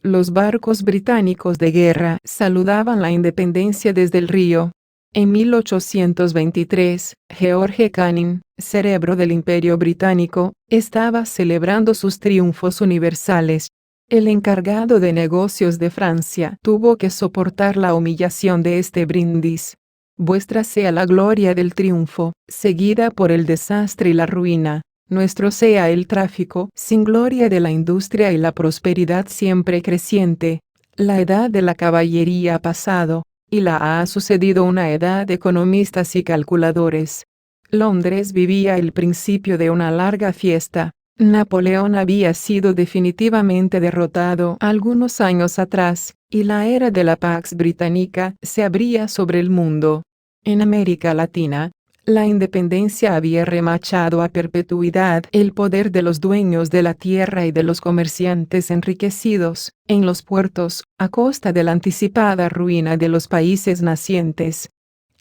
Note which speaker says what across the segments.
Speaker 1: Los barcos británicos de guerra saludaban la independencia desde el río. En 1823, George Canning, cerebro del Imperio Británico, estaba celebrando sus triunfos universales. El encargado de negocios de Francia tuvo que soportar la humillación de este brindis. Vuestra sea la gloria del triunfo, seguida por el desastre y la ruina. Nuestro sea el tráfico sin gloria de la industria y la prosperidad siempre creciente. La edad de la caballería ha pasado, y la ha sucedido una edad de economistas y calculadores. Londres vivía el principio de una larga fiesta. Napoleón había sido definitivamente derrotado algunos años atrás, y la era de la Pax Británica se abría sobre el mundo. En América Latina, la independencia había remachado a perpetuidad el poder de los dueños de la tierra y de los comerciantes enriquecidos, en los puertos, a costa de la anticipada ruina de los países nacientes.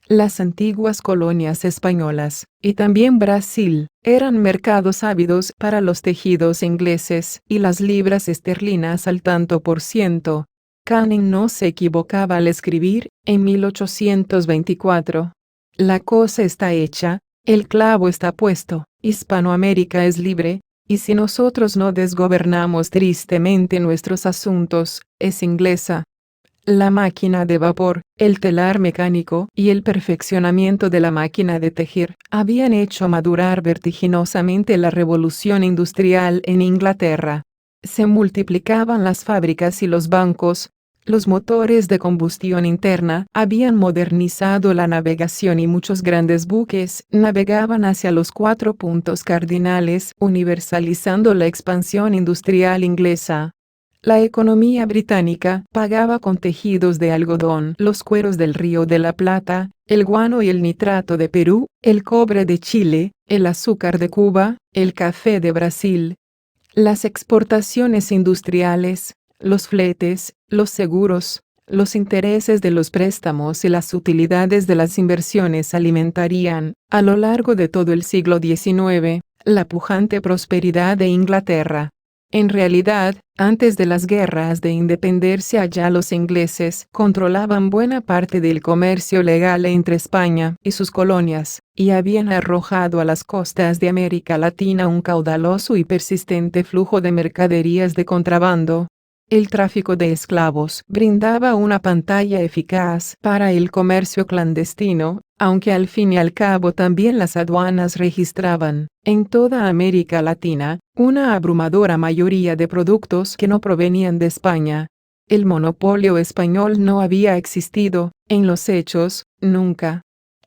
Speaker 1: Las antiguas colonias españolas, y también Brasil, eran mercados ávidos para los tejidos ingleses y las libras esterlinas al tanto por ciento. Canning no se equivocaba al escribir, en 1824. La cosa está hecha, el clavo está puesto, Hispanoamérica es libre, y si nosotros no desgobernamos tristemente nuestros asuntos, es inglesa. La máquina de vapor, el telar mecánico y el perfeccionamiento de la máquina de tejer habían hecho madurar vertiginosamente la revolución industrial en Inglaterra. Se multiplicaban las fábricas y los bancos. Los motores de combustión interna habían modernizado la navegación y muchos grandes buques navegaban hacia los 4 puntos cardinales, universalizando la expansión industrial inglesa. La economía británica pagaba con tejidos de algodón los cueros del Río de la Plata, el guano y el nitrato de Perú, el cobre de Chile, el azúcar de Cuba, el café de Brasil. Las exportaciones industriales, los fletes, los seguros, los intereses de los préstamos y las utilidades de las inversiones alimentarían, a lo largo de todo el siglo XIX, la pujante prosperidad de Inglaterra. En realidad, antes de las guerras de independencia ya los ingleses controlaban buena parte del comercio legal entre España y sus colonias, y habían arrojado a las costas de América Latina un caudaloso y persistente flujo de mercaderías de contrabando. El tráfico de esclavos brindaba una pantalla eficaz para el comercio clandestino, aunque al fin y al cabo también las aduanas registraban, en toda América Latina, una abrumadora mayoría de productos que no provenían de España. El monopolio español no había existido, en los hechos, nunca.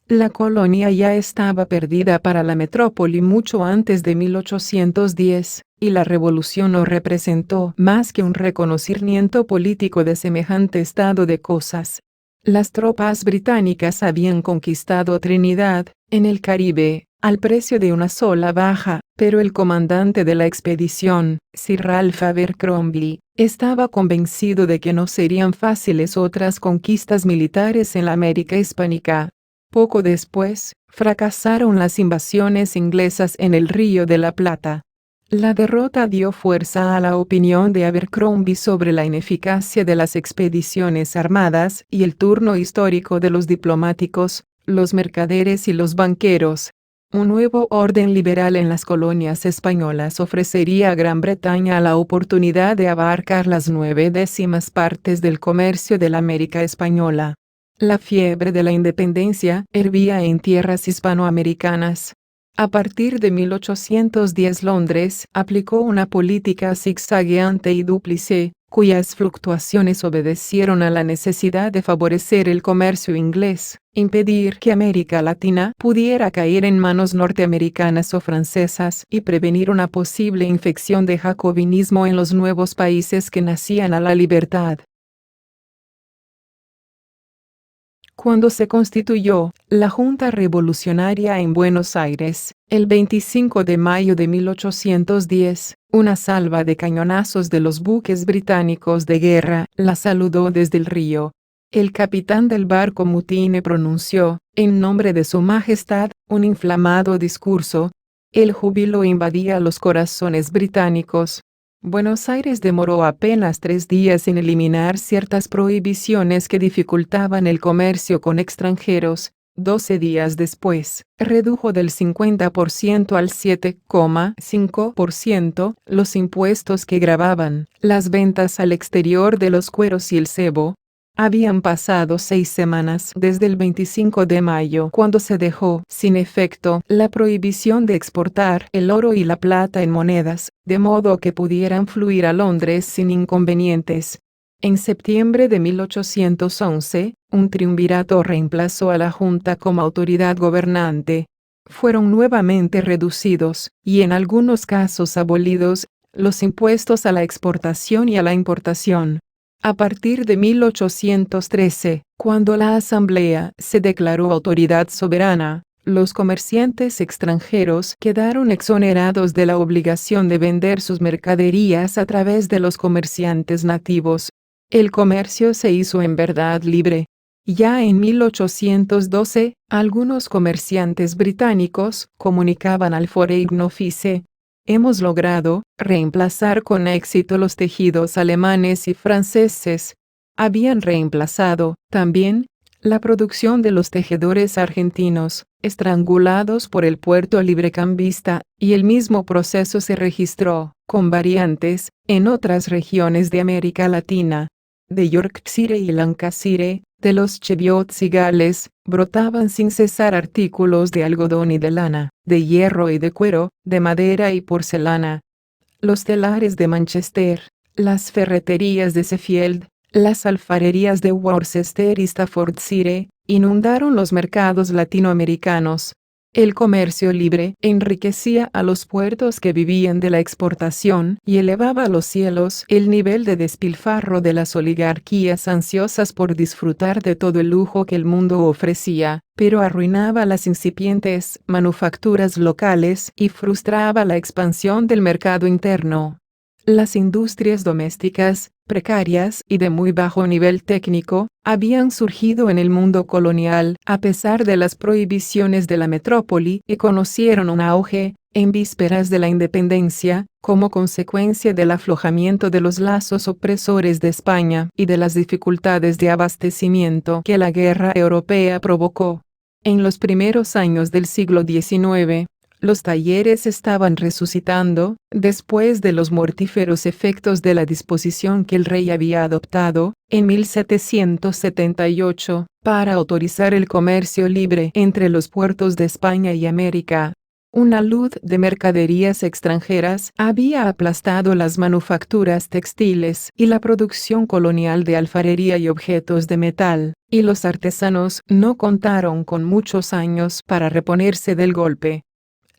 Speaker 1: La colonia ya estaba perdida para la metrópoli mucho antes de 1810, y la revolución no representó más que un reconocimiento político de semejante estado de cosas. Las tropas británicas habían conquistado Trinidad, en el Caribe, al precio de una sola baja, pero el comandante de la expedición, Sir Ralph Abercrombie, estaba convencido de que no serían fáciles otras conquistas militares en la América hispánica. Poco después, fracasaron las invasiones inglesas en el Río de la Plata. La derrota dio fuerza a la opinión de Abercrombie sobre la ineficacia de las expediciones armadas y el turno histórico de los diplomáticos, los mercaderes y los banqueros. Un nuevo orden liberal en las colonias españolas ofrecería a Gran Bretaña la oportunidad de abarcar las 9/10 partes del comercio de la América española. La fiebre de la independencia hervía en tierras hispanoamericanas. A partir de 1810 Londres aplicó una política zigzagueante y dúplice, cuyas fluctuaciones obedecieron a la necesidad de favorecer el comercio inglés, impedir que América Latina pudiera caer en manos norteamericanas o francesas y prevenir una posible infección de jacobinismo en los nuevos países que nacían a la libertad. Cuando se constituyó la Junta Revolucionaria en Buenos Aires, el 25 de mayo de 1810, una salva de cañonazos de los buques británicos de guerra la saludó desde el río. El capitán del barco Mutine pronunció, en nombre de su majestad, un inflamado discurso. El júbilo invadía los corazones británicos. Buenos Aires demoró apenas 3 días en eliminar ciertas prohibiciones que dificultaban el comercio con extranjeros. 12 días después, redujo del 50% al 7,5% los impuestos que gravaban las ventas al exterior de los cueros y el cebo. Habían pasado 6 semanas desde el 25 de mayo cuando se dejó sin efecto la prohibición de exportar el oro y la plata en monedas, de modo que pudieran fluir a Londres sin inconvenientes. En septiembre de 1811, un triunvirato reemplazó a la Junta como autoridad gobernante. Fueron nuevamente reducidos, y en algunos casos abolidos, los impuestos a la exportación y a la importación. A partir de 1813, cuando la Asamblea se declaró autoridad soberana, los comerciantes extranjeros quedaron exonerados de la obligación de vender sus mercaderías a través de los comerciantes nativos. El comercio se hizo en verdad libre. Ya en 1812, algunos comerciantes británicos comunicaban al Foreign Office: hemos logrado reemplazar con éxito los tejidos alemanes y franceses. Habían reemplazado, también, la producción de los tejedores argentinos, estrangulados por el puerto librecambista, y el mismo proceso se registró, con variantes, en otras regiones de América Latina. De Yorkshire y Lancashire, de los Cheviots y Gales, brotaban sin cesar artículos de algodón y de lana, de hierro y de cuero, de madera y porcelana. Los telares de Manchester, las ferreterías de Sheffield, las alfarerías de Worcester y Staffordshire, inundaron los mercados latinoamericanos. El comercio libre enriquecía a los puertos que vivían de la exportación y elevaba a los cielos el nivel de despilfarro de las oligarquías ansiosas por disfrutar de todo el lujo que el mundo ofrecía, pero arruinaba las incipientes manufacturas locales y frustraba la expansión del mercado interno. Las industrias domésticas, precarias y de muy bajo nivel técnico, habían surgido en el mundo colonial a pesar de las prohibiciones de la metrópoli y conocieron un auge, en vísperas de la independencia, como consecuencia del aflojamiento de los lazos opresores de España y de las dificultades de abastecimiento que la guerra europea provocó. En los primeros años del siglo XIX, los talleres estaban resucitando, después de los mortíferos efectos de la disposición que el rey había adoptado, en 1778, para autorizar el comercio libre entre los puertos de España y América. Una luz de mercaderías extranjeras había aplastado las manufacturas textiles y la producción colonial de alfarería y objetos de metal, y los artesanos no contaron con muchos años para reponerse del golpe.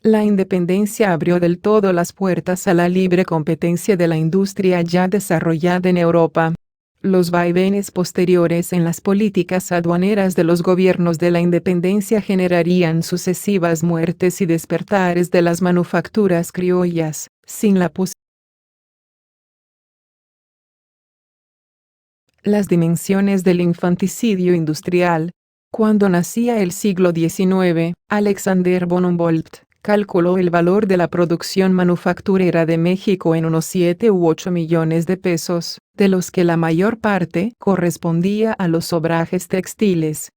Speaker 1: La independencia abrió del todo las puertas a la libre competencia de la industria ya desarrollada en Europa. Los vaivenes posteriores en las políticas aduaneras de los gobiernos de la independencia generarían sucesivas muertes y despertares de las manufacturas criollas, sin la posibilidad. Las dimensiones del infanticidio industrial. Cuando nacía el siglo XIX, Alexander von Humboldt calculó el valor de la producción manufacturera de México en unos 7 u 8 millones de pesos, de los que la mayor parte correspondía a los obrajes textiles.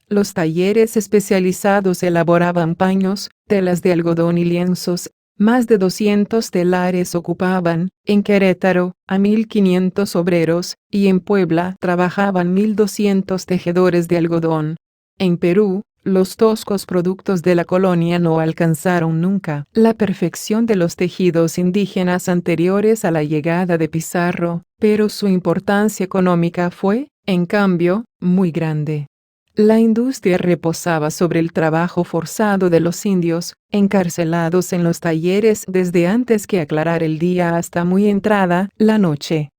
Speaker 1: Los talleres especializados elaboraban paños, telas de algodón y lienzos. Más de 200 telares ocupaban, en Querétaro, a 1.500 obreros, y en Puebla trabajaban 1.200 tejedores de algodón. En Perú, los toscos productos de la colonia no alcanzaron nunca la perfección de los tejidos indígenas anteriores a la llegada de Pizarro, pero su importancia económica fue, en cambio, muy grande. La industria reposaba sobre el trabajo forzado de los indios, encarcelados en los talleres desde antes que aclarar el día hasta muy entrada la noche.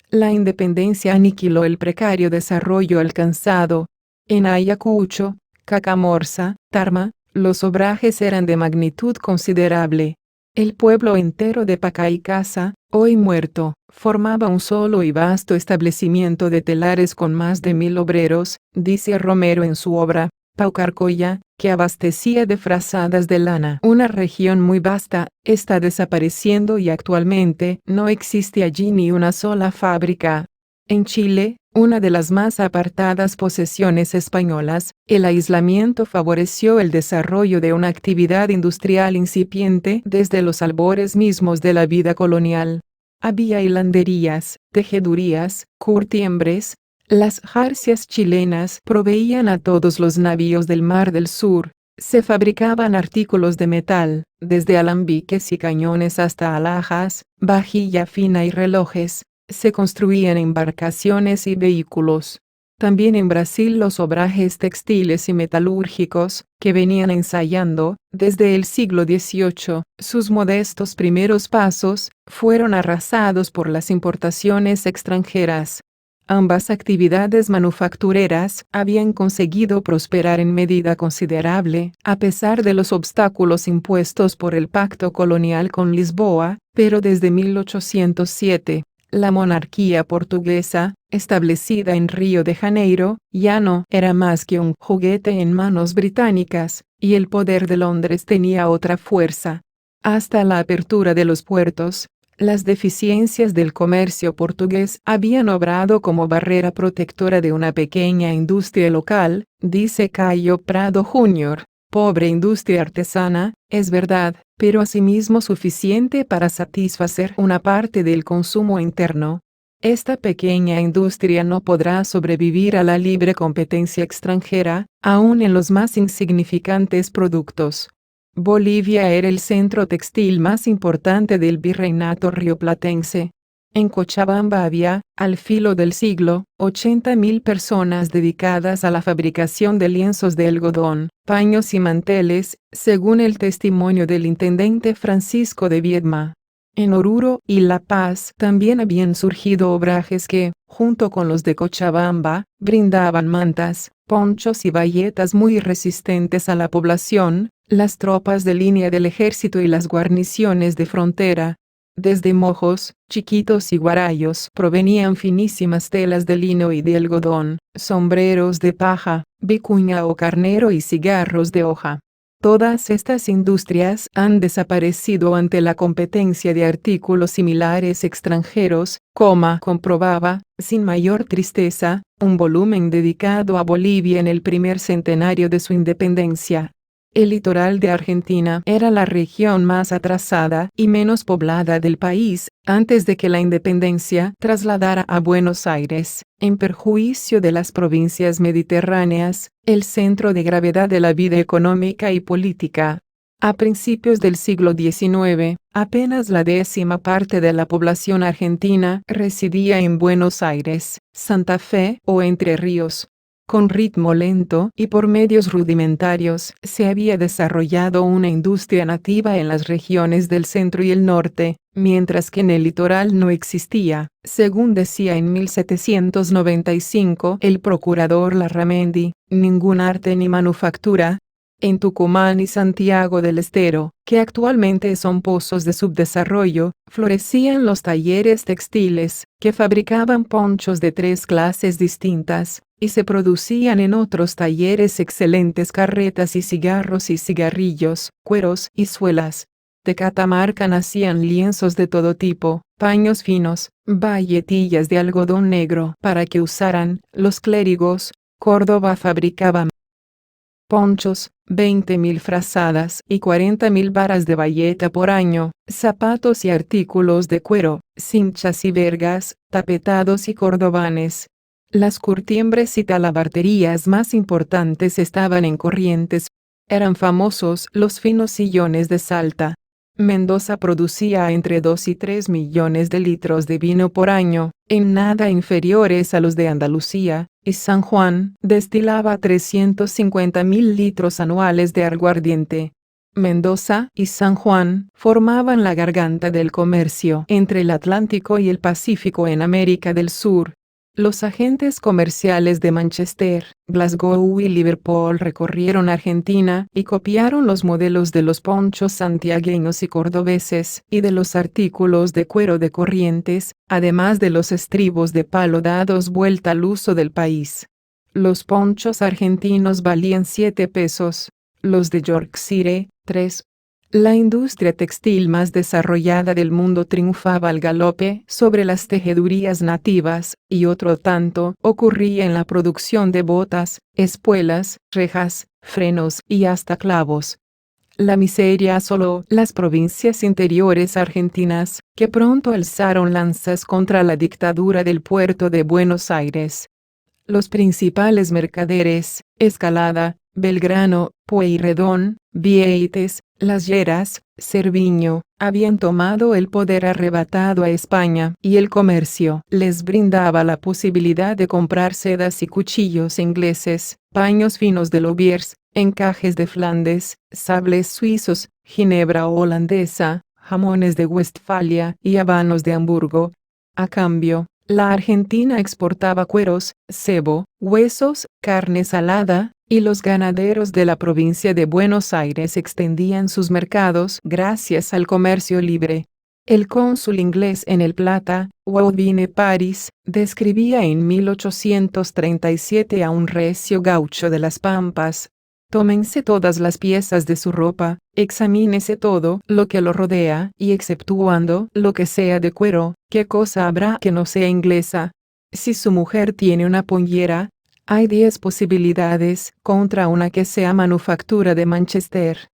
Speaker 1: La independencia aniquiló el precario desarrollo alcanzado. En Ayacucho, Cacamorza, Tarma, los obrajes eran de magnitud considerable. El pueblo entero de Pacaycasa, hoy muerto, formaba un solo y vasto establecimiento de telares con más de 1.000 obreros, dice Romero en su obra Paucarcolla, que abastecía de frazadas de lana. Una región muy vasta, está desapareciendo y actualmente no existe allí ni una sola fábrica. En Chile, una de las más apartadas posesiones españolas, el aislamiento favoreció el desarrollo de una actividad industrial incipiente desde los albores mismos de la vida colonial. Había hilanderías, tejedurías, curtiembres. Las jarcias chilenas proveían a todos los navíos del Mar del Sur. Se fabricaban artículos de metal, desde alambiques y cañones hasta alhajas, vajilla fina y relojes. Se construían embarcaciones y vehículos. También en Brasil los obrajes textiles y metalúrgicos, que venían ensayando, desde el siglo XVIII, sus modestos primeros pasos, fueron arrasados por las importaciones extranjeras. Ambas actividades manufactureras habían conseguido prosperar en medida considerable, a pesar de los obstáculos impuestos por el pacto colonial con Lisboa, pero desde 1807, la monarquía portuguesa, establecida en Río de Janeiro, ya no era más que un juguete en manos británicas, y el poder de Londres tenía otra fuerza. Hasta la apertura de los puertos, las deficiencias del comercio portugués habían obrado como barrera protectora de una pequeña industria local, dice Cayo Prado Jr. Pobre industria artesana, es verdad, pero asimismo suficiente para satisfacer una parte del consumo interno. Esta pequeña industria no podrá sobrevivir a la libre competencia extranjera, aun en los más insignificantes productos. Bolivia era el centro textil más importante del virreinato rioplatense. En Cochabamba había, al filo del siglo, 80.000 personas dedicadas a la fabricación de lienzos de algodón, paños y manteles, según el testimonio del intendente Francisco de Viedma. En Oruro y La Paz también habían surgido obrajes que, junto con los de Cochabamba, brindaban mantas, ponchos y bayetas muy resistentes a la población, las tropas de línea del ejército y las guarniciones de frontera. Desde Mojos, Chiquitos y Guarayos provenían finísimas telas de lino y de algodón, sombreros de paja, vicuña o carnero y cigarros de hoja. Todas estas industrias han desaparecido ante la competencia de artículos similares extranjeros, comprobaba, sin mayor tristeza, un volumen dedicado a Bolivia en el primer centenario de su independencia. El litoral de Argentina era la región más atrasada y menos poblada del país, antes de que la independencia trasladara a Buenos Aires, en perjuicio de las provincias mediterráneas, el centro de gravedad de la vida económica y política. A principios del siglo XIX, apenas la 10ª parte de la población argentina residía en Buenos Aires, Santa Fe o Entre Ríos. Con ritmo lento y por medios rudimentarios se había desarrollado una industria nativa en las regiones del centro y el norte, mientras que en el litoral no existía, según decía en 1795 el procurador Larramendi, ningún arte ni manufactura. En Tucumán y Santiago del Estero, que actualmente son pozos de subdesarrollo, florecían los talleres textiles, que fabricaban ponchos de 3 clases distintas, y se producían en otros talleres excelentes carretas y cigarros y cigarrillos, cueros y suelas. De Catamarca nacían lienzos de todo tipo, paños finos, bayetillas de algodón negro para que usaran los clérigos. Córdoba fabricaba ponchos, 20.000 frazadas y 40.000 varas de bayeta por año, zapatos y artículos de cuero, cinchas y vergas, tapetados y cordobanes. Las curtiembres y talabarterías más importantes estaban en Corrientes. Eran famosos los finos sillones de Salta. Mendoza producía entre 2 y 3 millones de litros de vino por año, en nada inferiores a los de Andalucía, y San Juan destilaba 350.000 litros anuales de aguardiente. Mendoza y San Juan formaban la garganta del comercio entre el Atlántico y el Pacífico en América del Sur. Los agentes comerciales de Manchester, Glasgow y Liverpool recorrieron Argentina y copiaron los modelos de los ponchos santiagueños y cordobeses y de los artículos de cuero de Corrientes, además de los estribos de palo dados vuelta al uso del país. Los ponchos argentinos valían 7 pesos, los de Yorkshire, 3. La industria textil más desarrollada del mundo triunfaba al galope sobre las tejedurías nativas, y otro tanto ocurría en la producción de botas, espuelas, rejas, frenos y hasta clavos. La miseria asoló las provincias interiores argentinas, que pronto alzaron lanzas contra la dictadura del puerto de Buenos Aires. Los principales mercaderes, Escalada, Belgrano, Pueyrredón, Vieites, Las Heras, Cerviño, habían tomado el poder arrebatado a España, y el comercio les brindaba la posibilidad de comprar sedas y cuchillos ingleses, paños finos de Loviers, encajes de Flandes, sables suizos, ginebra holandesa, jamones de Westfalia y habanos de Hamburgo. A cambio, la Argentina exportaba cueros, cebo, huesos, carne salada, y los ganaderos de la provincia de Buenos Aires extendían sus mercados gracias al comercio libre. El cónsul inglés en El Plata, Woodbine Paris, describía en 1837 a un recio gaucho de las Pampas: tómense todas las piezas de su ropa, examínese todo lo que lo rodea, y exceptuando lo que sea de cuero, ¿qué cosa habrá que no sea inglesa? Si su mujer tiene una pollera, hay 10 posibilidades contra una que sea manufactura de Manchester.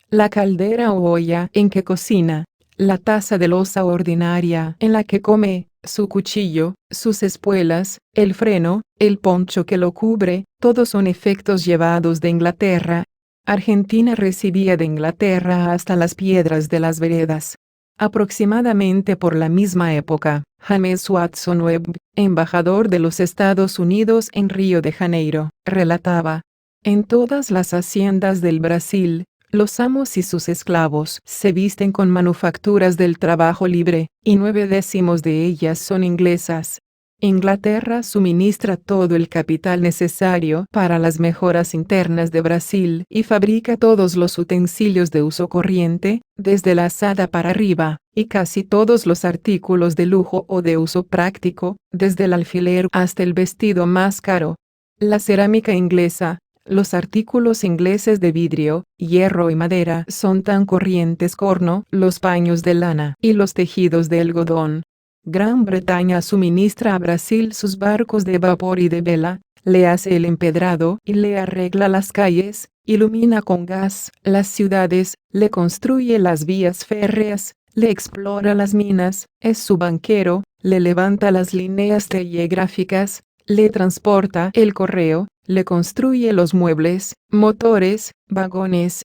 Speaker 1: La caldera o olla en que cocina, la taza de loza ordinaria en la que come, su cuchillo, sus espuelas, el freno, el poncho que lo cubre, todos son efectos llevados de Inglaterra. Argentina recibía de Inglaterra hasta las piedras de las veredas. Aproximadamente por la misma época, James Watson Webb, embajador de los Estados Unidos en Río de Janeiro, relataba: en todas las haciendas del Brasil, los amos y sus esclavos se visten con manufacturas del trabajo libre, y 9/10 de ellas son inglesas. Inglaterra suministra todo el capital necesario para las mejoras internas de Brasil y fabrica todos los utensilios de uso corriente, desde la azada para arriba, y casi todos los artículos de lujo o de uso práctico, desde el alfiler hasta el vestido más caro. La cerámica inglesa, los artículos ingleses de vidrio, hierro y madera son tan corrientes como los paños de lana y los tejidos de algodón. Gran Bretaña suministra a Brasil sus barcos de vapor y de vela, le hace el empedrado y le arregla las calles, ilumina con gas las ciudades, le construye las vías férreas, le explora las minas, es su banquero, le levanta las líneas telegráficas, le transporta el correo, le construye los muebles, motores, vagones.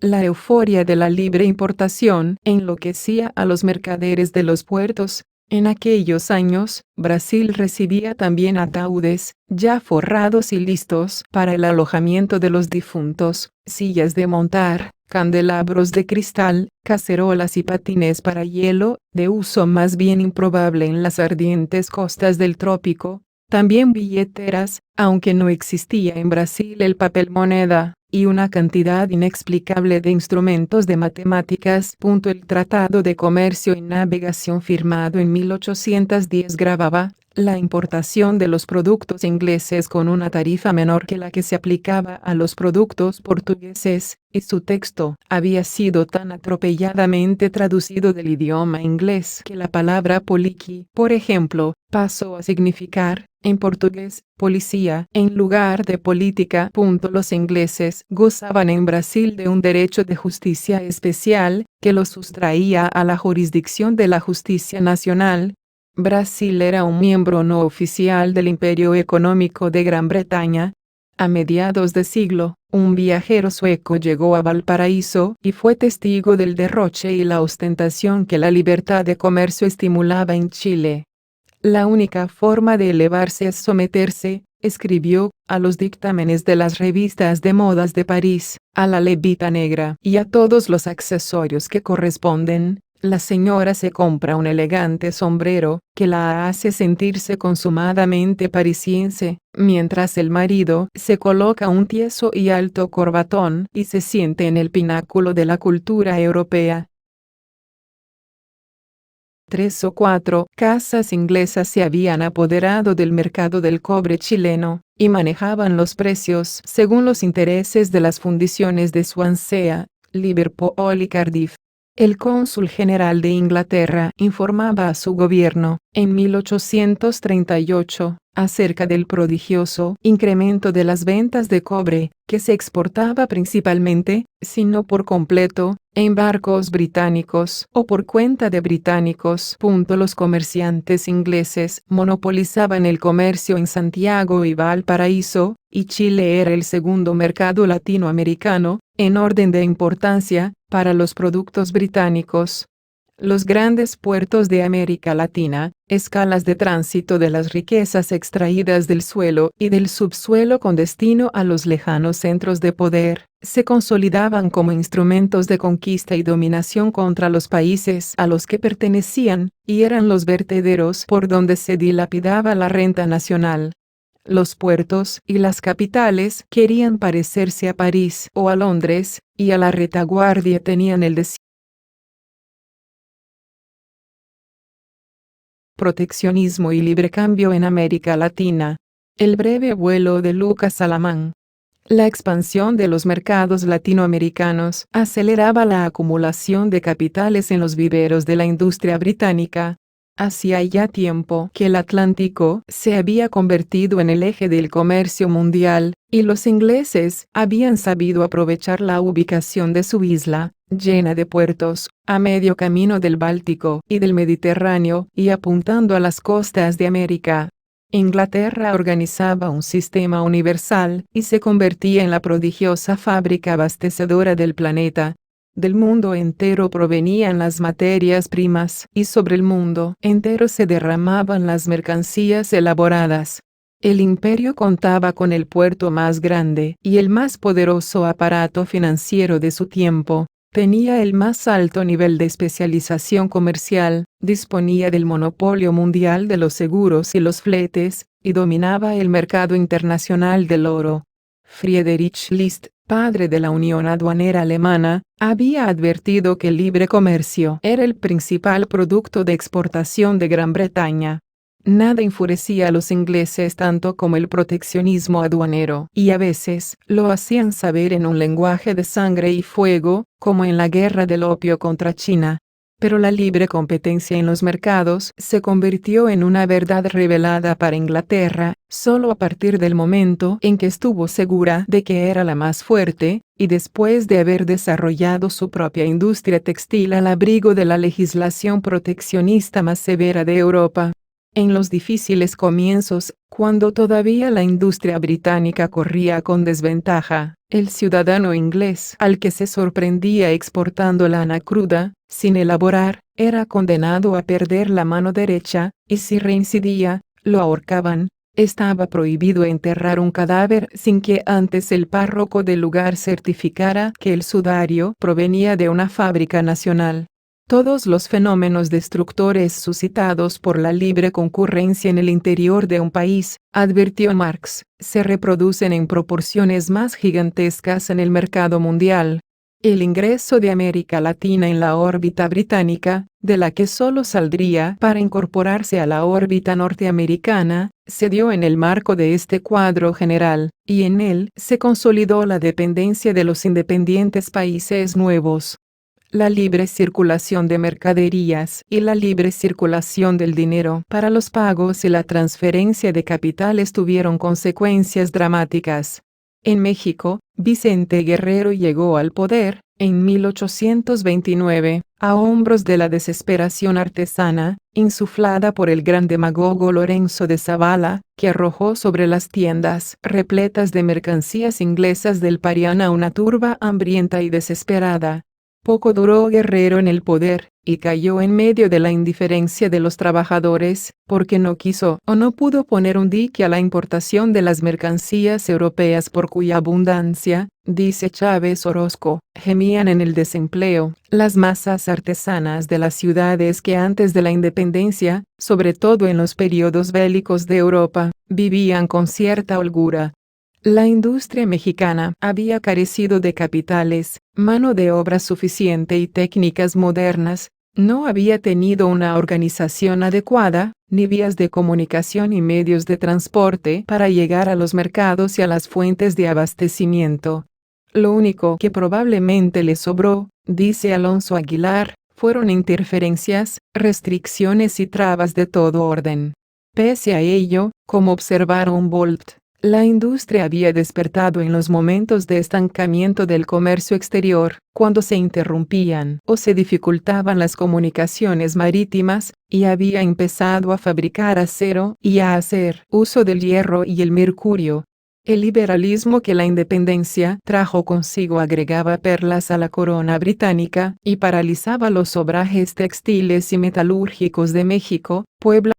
Speaker 1: La euforia de la libre importación enloquecía a los mercaderes de los puertos. En aquellos años, Brasil recibía también ataúdes, ya forrados y listos para el alojamiento de los difuntos, sillas de montar, candelabros de cristal, cacerolas y patines para hielo, de uso más bien improbable en las ardientes costas del trópico. También billeteras, aunque no existía en Brasil el papel moneda, y una cantidad inexplicable de instrumentos de matemáticas. El Tratado de Comercio y Navegación firmado en 1810 gravaba la importación de los productos ingleses con una tarifa menor que la que se aplicaba a los productos portugueses, y su texto había sido tan atropelladamente traducido del idioma inglés que la palabra poliqui, por ejemplo, pasó a significar, en portugués, policía, en lugar de política. Los ingleses gozaban en Brasil de un derecho de justicia especial, que los sustraía a la jurisdicción de la justicia nacional. Brasil era un miembro no oficial del Imperio Económico de Gran Bretaña. A mediados de siglo, un viajero sueco llegó a Valparaíso y fue testigo del derroche y la ostentación que la libertad de comercio estimulaba en Chile. La única forma de elevarse es someterse, escribió, a los dictámenes de las revistas de modas de París, a la levita negra y a todos los accesorios que corresponden. La señora se compra un elegante sombrero, que la hace sentirse consumadamente parisiense, mientras el marido se coloca un tieso y alto corbatón y se siente en el pináculo de la cultura europea. 3 o 4 casas inglesas se habían apoderado del mercado del cobre chileno, y manejaban los precios según los intereses de las fundiciones de Swansea, Liverpool y Cardiff. El cónsul general de Inglaterra informaba a su gobierno, en 1838, acerca del prodigioso incremento de las ventas de cobre, que se exportaba principalmente, si no por completo, en barcos británicos o por cuenta de británicos. Los comerciantes ingleses monopolizaban el comercio en Santiago y Valparaíso, y Chile era el segundo mercado latinoamericano, en orden de importancia, para los productos británicos. Los grandes puertos de América Latina, escalas de tránsito de las riquezas extraídas del suelo y del subsuelo con destino a los lejanos centros de poder, se consolidaban como instrumentos de conquista y dominación contra los países a los que pertenecían, y eran los vertederos por donde se dilapidaba la renta nacional. Los puertos y las capitales querían parecerse a París o a Londres, y a la retaguardia tenían el deseo. Proteccionismo y libre cambio en América Latina. El breve vuelo de Lucas Alamán. La expansión de los mercados latinoamericanos aceleraba la acumulación de capitales en los viveros de la industria británica. Hacía ya tiempo que el Atlántico se había convertido en el eje del comercio mundial, y los ingleses habían sabido aprovechar la ubicación de su isla, llena de puertos, a medio camino del Báltico y del Mediterráneo, y apuntando a las costas de América. Inglaterra organizaba un sistema universal y se convertía en la prodigiosa fábrica abastecedora del planeta. Del mundo entero provenían las materias primas y sobre el mundo entero se derramaban las mercancías elaboradas. El imperio contaba con el puerto más grande y el más poderoso aparato financiero de su tiempo. Tenía el más alto nivel de especialización comercial, disponía del monopolio mundial de los seguros y los fletes, y dominaba el mercado internacional del oro. Friedrich List, padre de la Unión Aduanera Alemana, había advertido que el libre comercio era el principal producto de exportación de Gran Bretaña. Nada enfurecía a los ingleses tanto como el proteccionismo aduanero, y a veces lo hacían saber en un lenguaje de sangre y fuego, como en la guerra del opio contra China. Pero la libre competencia en los mercados se convirtió en una verdad revelada para Inglaterra, solo a partir del momento en que estuvo segura de que era la más fuerte, y después de haber desarrollado su propia industria textil al abrigo de la legislación proteccionista más severa de Europa. En los difíciles comienzos, cuando todavía la industria británica corría con desventaja, el ciudadano inglés, al que se sorprendía exportando lana cruda, sin elaborar, era condenado a perder la mano derecha, y si reincidía, lo ahorcaban. Estaba prohibido enterrar un cadáver sin que antes el párroco del lugar certificara que el sudario provenía de una fábrica nacional. Todos los fenómenos destructores suscitados por la libre concurrencia en el interior de un país, advirtió Marx, se reproducen en proporciones más gigantescas en el mercado mundial. El ingreso de América Latina en la órbita británica, de la que solo saldría para incorporarse a la órbita norteamericana, se dio en el marco de este cuadro general, y en él se consolidó la dependencia de los independientes países nuevos. La libre circulación de mercaderías y la libre circulación del dinero para los pagos y la transferencia de capitales tuvieron consecuencias dramáticas. En México, Vicente Guerrero llegó al poder, en 1829, a hombros de la desesperación artesana, insuflada por el gran demagogo Lorenzo de Zavala, que arrojó sobre las tiendas repletas de mercancías inglesas del Parián una turba hambrienta y desesperada. Poco duró Guerrero en el poder, y cayó en medio de la indiferencia de los trabajadores, porque no quiso o no pudo poner un dique a la importación de las mercancías europeas por cuya abundancia, dice Chávez Orozco, gemían en el desempleo. Las masas artesanas de las ciudades que antes de la independencia, sobre todo en los periodos bélicos de Europa, vivían con cierta holgura. La industria mexicana había carecido de capitales, mano de obra suficiente y técnicas modernas, No había tenido una organización adecuada, ni vías de comunicación y medios de transporte para llegar a los mercados y a las fuentes de abastecimiento. Lo único que probablemente le sobró, dice Alonso Aguilar, fueron interferencias, restricciones y trabas de todo orden. Pese a ello, como observaron Bolt, la industria había despertado en los momentos de estancamiento del comercio exterior, cuando se interrumpían o se dificultaban las comunicaciones marítimas, y había empezado a fabricar acero y a hacer uso del hierro y el mercurio. El liberalismo que la independencia trajo consigo agregaba perlas a la corona británica y paralizaba los obrajes textiles y metalúrgicos de México, Puebla.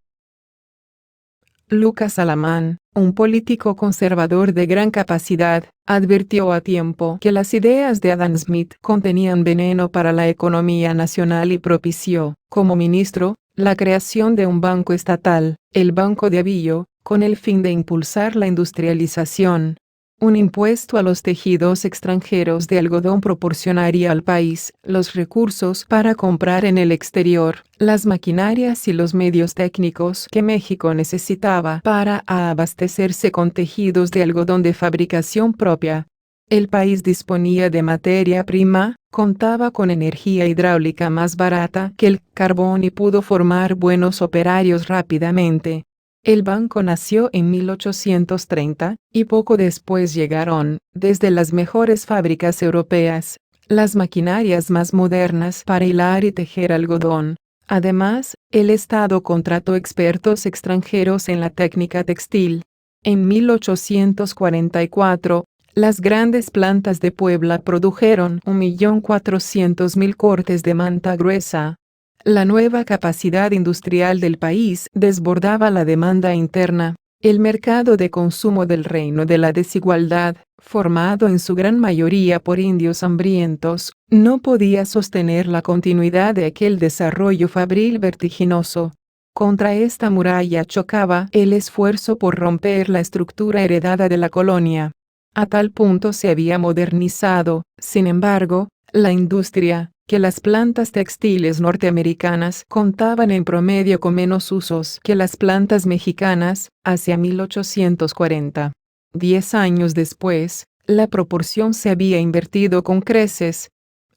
Speaker 1: Lucas Alamán, un político conservador de gran capacidad, advirtió a tiempo que las ideas de Adam Smith contenían veneno para la economía nacional y propició, como ministro, la creación de un banco estatal, el Banco de Avillo, con el fin de impulsar la industrialización. Un impuesto a los tejidos extranjeros de algodón proporcionaría al país los recursos para comprar en el exterior las maquinarias y los medios técnicos que México necesitaba para abastecerse con tejidos de algodón de fabricación propia. El país disponía de materia prima, contaba con energía hidráulica más barata que el carbón y pudo formar buenos operarios rápidamente. El banco nació en 1830, y poco después llegaron, desde las mejores fábricas europeas, las maquinarias más modernas para hilar y tejer algodón. Además, el Estado contrató expertos extranjeros en la técnica textil. En 1844, las grandes plantas de Puebla produjeron 1.400.000 cortes de manta gruesa. La nueva capacidad industrial del país desbordaba la demanda interna. El mercado de consumo del reino de la desigualdad, formado en su gran mayoría por indios hambrientos, no podía sostener la continuidad de aquel desarrollo fabril vertiginoso. Contra esta muralla chocaba el esfuerzo por romper la estructura heredada de la colonia. A tal punto se había modernizado, sin embargo, la industria, que las plantas textiles norteamericanas contaban en promedio con menos usos que las plantas mexicanas, hacia 1840. 10 años después, la proporción se había invertido con creces.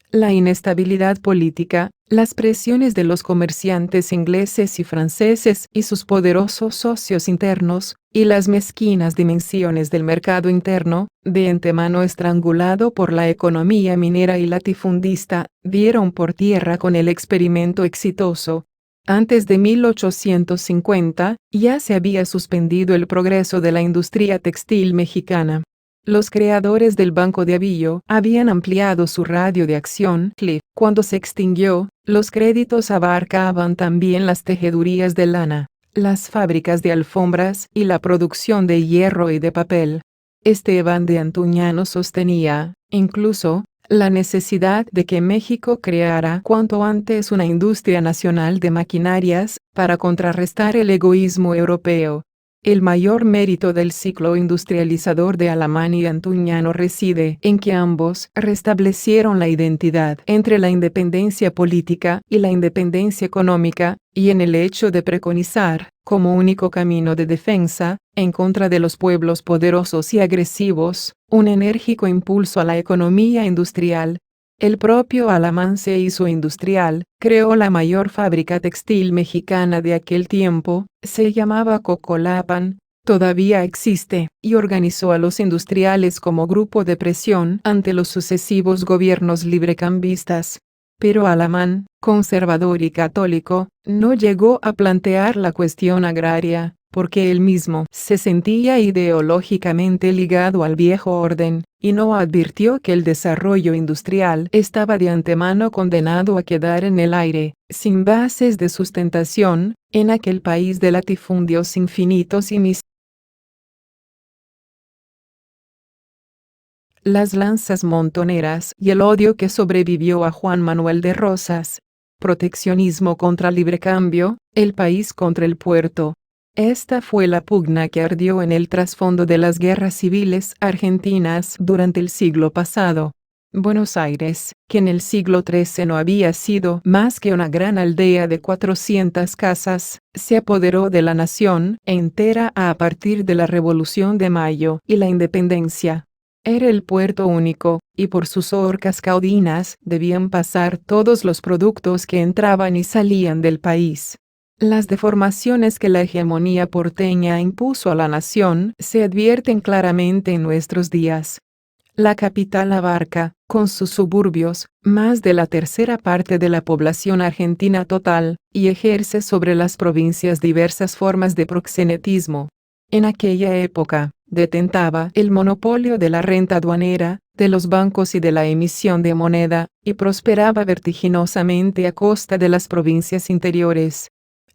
Speaker 1: La inestabilidad política, las presiones de los comerciantes ingleses y franceses y sus poderosos socios internos, y las mezquinas dimensiones del mercado interno, de antemano estrangulado por la economía minera y latifundista, dieron por tierra con el experimento exitoso. Antes de 1850, ya se había suspendido el progreso de la industria textil mexicana. Los creadores del Banco de Avillo habían ampliado su radio de acción. Cuando se extinguió, los créditos abarcaban también las tejedurías de lana, las fábricas de alfombras y la producción de hierro y de papel. Esteban de Antuñano sostenía, incluso, la necesidad de que México creara cuanto antes una industria nacional de maquinarias, para contrarrestar el egoísmo europeo. El mayor mérito del ciclo industrializador de Alamán y Antuñano reside en que ambos restablecieron la identidad entre la independencia política y la independencia económica, y en el hecho de preconizar, como único camino de defensa, en contra de los pueblos poderosos y agresivos, un enérgico impulso a la economía industrial. El propio Alamán se hizo industrial, creó la mayor fábrica textil mexicana de aquel tiempo, se llamaba Cocolapan, todavía existe, y organizó a los industriales como grupo de presión ante los sucesivos gobiernos librecambistas. Pero Alamán, conservador y católico, no llegó a plantear la cuestión agraria, porque él mismo se sentía ideológicamente ligado al viejo orden, y no advirtió que el desarrollo industrial estaba de antemano condenado a quedar en el aire, sin bases de sustentación, en aquel país de latifundios infinitos y las lanzas montoneras y el odio que sobrevivió a Juan Manuel de Rosas. Proteccionismo contra librecambio, el país contra el puerto. Esta fue la pugna que ardió en el trasfondo de las guerras civiles argentinas durante el siglo pasado. Buenos Aires, que en el siglo XIII no había sido más que una gran aldea de 400 casas, se apoderó de la nación entera a partir de la Revolución de Mayo y la Independencia. Era el puerto único, y por sus orcas caudinas debían pasar todos los productos que entraban y salían del país. Las deformaciones que la hegemonía porteña impuso a la nación se advierten claramente en nuestros días. La capital abarca, con sus suburbios, más de la tercera parte de la población argentina total, y ejerce sobre las provincias diversas formas de proxenetismo. En aquella época, detentaba el monopolio de la renta aduanera, de los bancos y de la emisión de moneda, y prosperaba vertiginosamente a costa de las provincias interiores.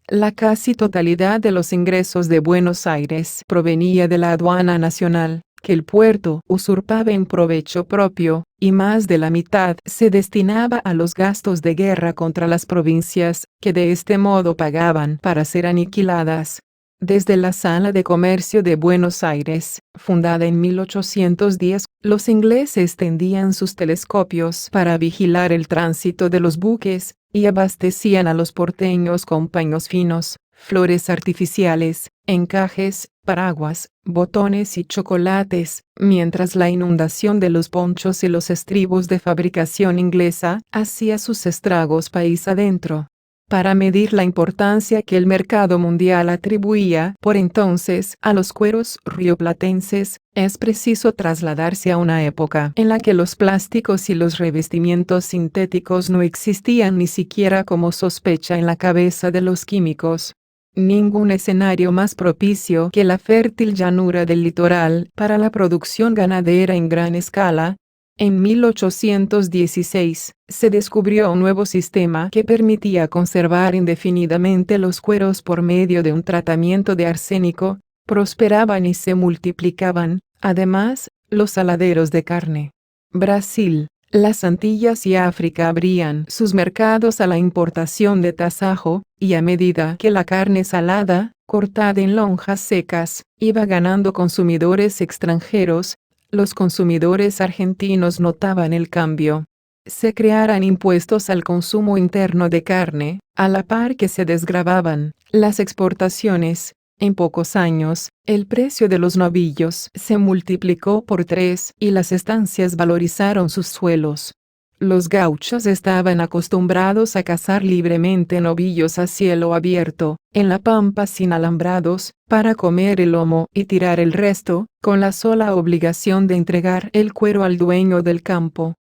Speaker 1: La casi totalidad de los ingresos de Buenos Aires provenía de la aduana nacional, que el puerto usurpaba en provecho propio, y más de la mitad se destinaba a los gastos de guerra contra las provincias, que de este modo pagaban para ser aniquiladas. Desde la Sala de Comercio de Buenos Aires, fundada en 1810, los ingleses tendían sus telescopios para vigilar el tránsito de los buques, y abastecían a los porteños con paños finos, flores artificiales, encajes, paraguas, botones y chocolates, mientras la inundación de los ponchos y los estribos de fabricación inglesa hacía sus estragos país adentro. Para medir la importancia que el mercado mundial atribuía por entonces a los cueros rioplatenses, es preciso trasladarse a una época en la que los plásticos y los revestimientos sintéticos no existían ni siquiera como sospecha en la cabeza de los químicos. Ningún escenario más propicio que la fértil llanura del litoral para la producción ganadera en gran escala. En 1816, se descubrió un nuevo sistema que permitía conservar indefinidamente los cueros por medio de un tratamiento de arsénico. Prosperaban y se multiplicaban, además, los saladeros de carne. Brasil, las Antillas y África abrían sus mercados a la importación de tasajo, y a medida que la carne salada, cortada en lonjas secas, iba ganando consumidores extranjeros, los consumidores argentinos notaban el cambio. Se crearan impuestos al consumo interno de carne, a la par que se desgravaban las exportaciones. En pocos años, el precio de los novillos se multiplicó por 3 y las estancias valorizaron sus suelos. Los gauchos estaban acostumbrados a cazar libremente novillos a cielo abierto, en la pampa sin alambrados, para comer el lomo y tirar el resto, con la sola obligación de entregar el cuero al dueño del campo.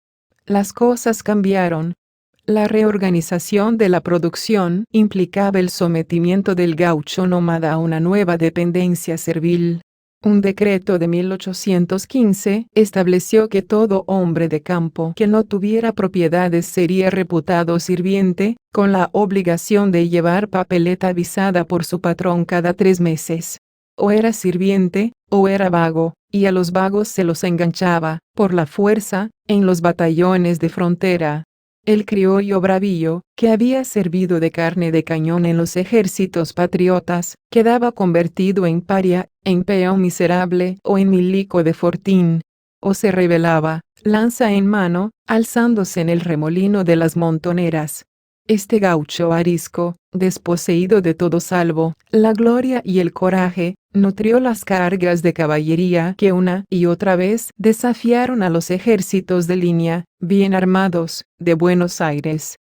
Speaker 1: Las cosas cambiaron. La reorganización de la producción implicaba el sometimiento del gaucho nómada a una nueva dependencia servil. Un decreto de 1815 estableció que todo hombre de campo que no tuviera propiedades sería reputado sirviente, con la obligación de llevar papeleta avisada por su patrón cada 3 meses. O era sirviente, o era vago, y a los vagos se los enganchaba, por la fuerza, en los batallones de frontera. El criollo bravillo, que había servido de carne de cañón en los ejércitos patriotas, quedaba convertido en paria, en peón miserable o en milico de fortín. O se rebelaba, lanza en mano, alzándose en el remolino de las montoneras. Este gaucho arisco, desposeído de todo salvo la gloria y el coraje, nutrió las cargas de caballería que una y otra vez desafiaron a los ejércitos de línea, bien armados, de Buenos Aires.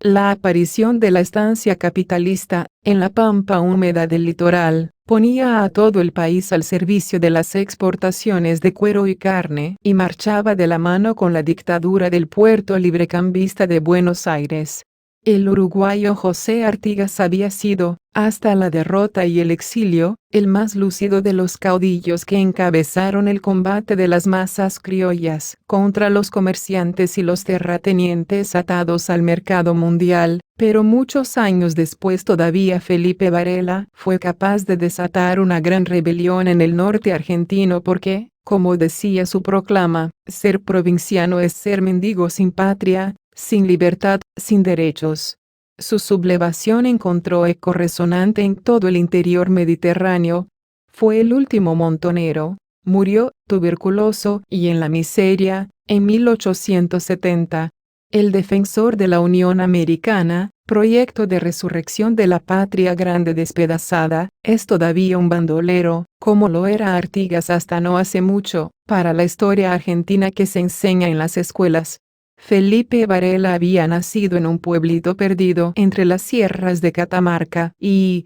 Speaker 1: La aparición de la estancia capitalista, en la pampa húmeda del litoral, ponía a todo el país al servicio de las exportaciones de cuero y carne, y marchaba de la mano con la dictadura del puerto librecambista de Buenos Aires. El uruguayo José Artigas había sido, hasta la derrota y el exilio, el más lúcido de los caudillos que encabezaron el combate de las masas criollas contra los comerciantes y los terratenientes atados al mercado mundial, pero muchos años después todavía Felipe Varela fue capaz de desatar una gran rebelión en el norte argentino porque, como decía su proclama, ser provinciano es ser mendigo sin patria, sin libertad, sin derechos. Su sublevación encontró eco resonante en todo el interior mediterráneo. Fue el último montonero, Murió, tuberculoso y en la miseria, en 1870. El defensor de la Unión Americana, proyecto de resurrección de la patria grande despedazada, es todavía un bandolero, como lo era Artigas hasta no hace mucho, para la historia argentina que se enseña en las escuelas. Felipe Varela había nacido en un pueblito perdido entre las sierras de Catamarca y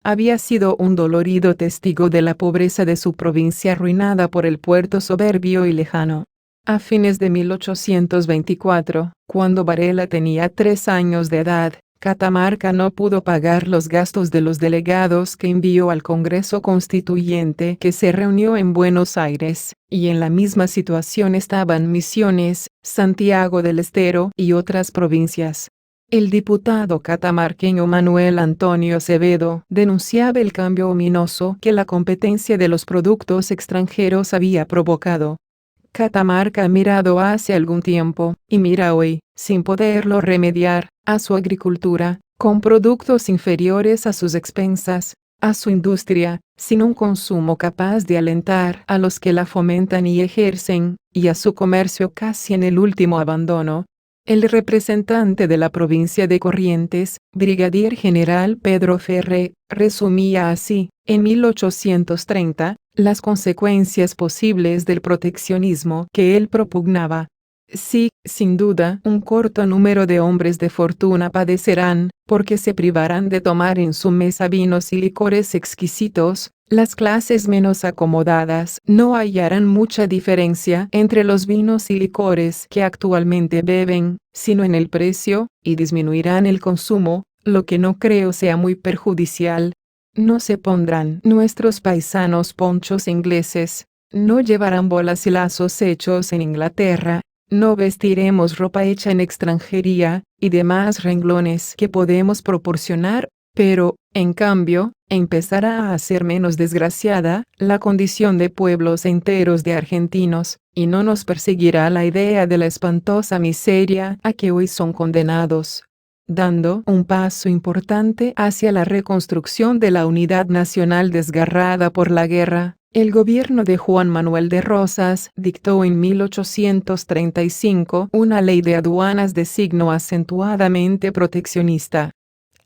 Speaker 1: había sido un dolorido testigo de la pobreza de su provincia arruinada por el puerto soberbio y lejano. A fines de 1824, cuando Varela tenía 3 años de edad, Catamarca no pudo pagar los gastos de los delegados que envió al Congreso Constituyente que se reunió en Buenos Aires, y en la misma situación estaban Misiones, Santiago del Estero y otras provincias. El diputado catamarqueño Manuel Antonio Acevedo denunciaba el cambio ominoso que la competencia de los productos extranjeros había provocado. Catamarca ha mirado hace algún tiempo, y mira hoy, sin poderlo remediar, a su agricultura, con productos inferiores a sus expensas, a su industria, sin un consumo capaz de alentar a los que la fomentan y ejercen, y a su comercio casi en el último abandono. El representante de la provincia de Corrientes, brigadier general Pedro Ferré, resumía así, en 1830, las consecuencias posibles del proteccionismo que él propugnaba. Sí, sin duda, un corto número de hombres de fortuna padecerán, porque se privarán de tomar en su mesa vinos y licores exquisitos. Las clases menos acomodadas no hallarán mucha diferencia entre los vinos y licores que actualmente beben, sino en el precio, y disminuirán el consumo, lo que no creo sea muy perjudicial. No se pondrán nuestros paisanos ponchos ingleses, no llevarán bolas y lazos hechos en Inglaterra, no vestiremos ropa hecha en extranjería, y demás renglones que podemos proporcionar, pero, en cambio, empezará a ser menos desgraciada la condición de pueblos enteros de argentinos, y no nos perseguirá la idea de la espantosa miseria a que hoy son condenados, dando un paso importante hacia la reconstrucción de la unidad nacional desgarrada por la guerra. El gobierno de Juan Manuel de Rosas dictó en 1835 una ley de aduanas de signo acentuadamente proteccionista.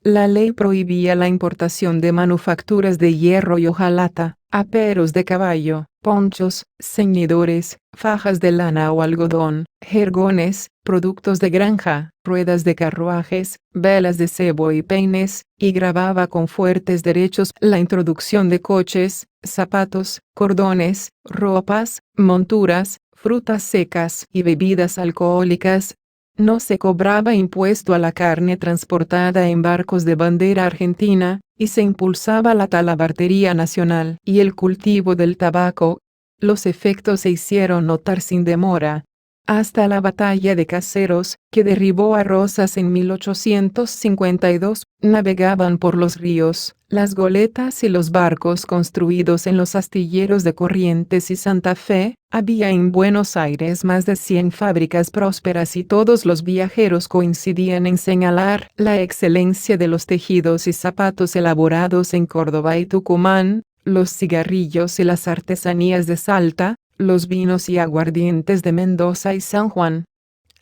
Speaker 1: La ley prohibía la importación de manufacturas de hierro y hojalata, aperos de caballo, ponchos, ceñidores, fajas de lana o algodón, jergones, productos de granja, ruedas de carruajes, velas de cebo y peines, y grababa con fuertes derechos la introducción de coches, zapatos, cordones, ropas, monturas, frutas secas y bebidas alcohólicas. No se cobraba impuesto a la carne transportada en barcos de bandera argentina, y se impulsaba la talabartería nacional y el cultivo del tabaco. Los efectos se hicieron notar sin demora. Hasta la batalla de Caseros, que derribó a Rosas en 1852, navegaban por los ríos, las goletas y los barcos construidos en los astilleros de Corrientes y Santa Fe. Había en Buenos Aires más de 100 fábricas prósperas y todos los viajeros coincidían en señalar la excelencia de los tejidos y zapatos elaborados en Córdoba y Tucumán, los cigarrillos y las artesanías de Salta, los vinos y aguardientes de Mendoza y San Juan.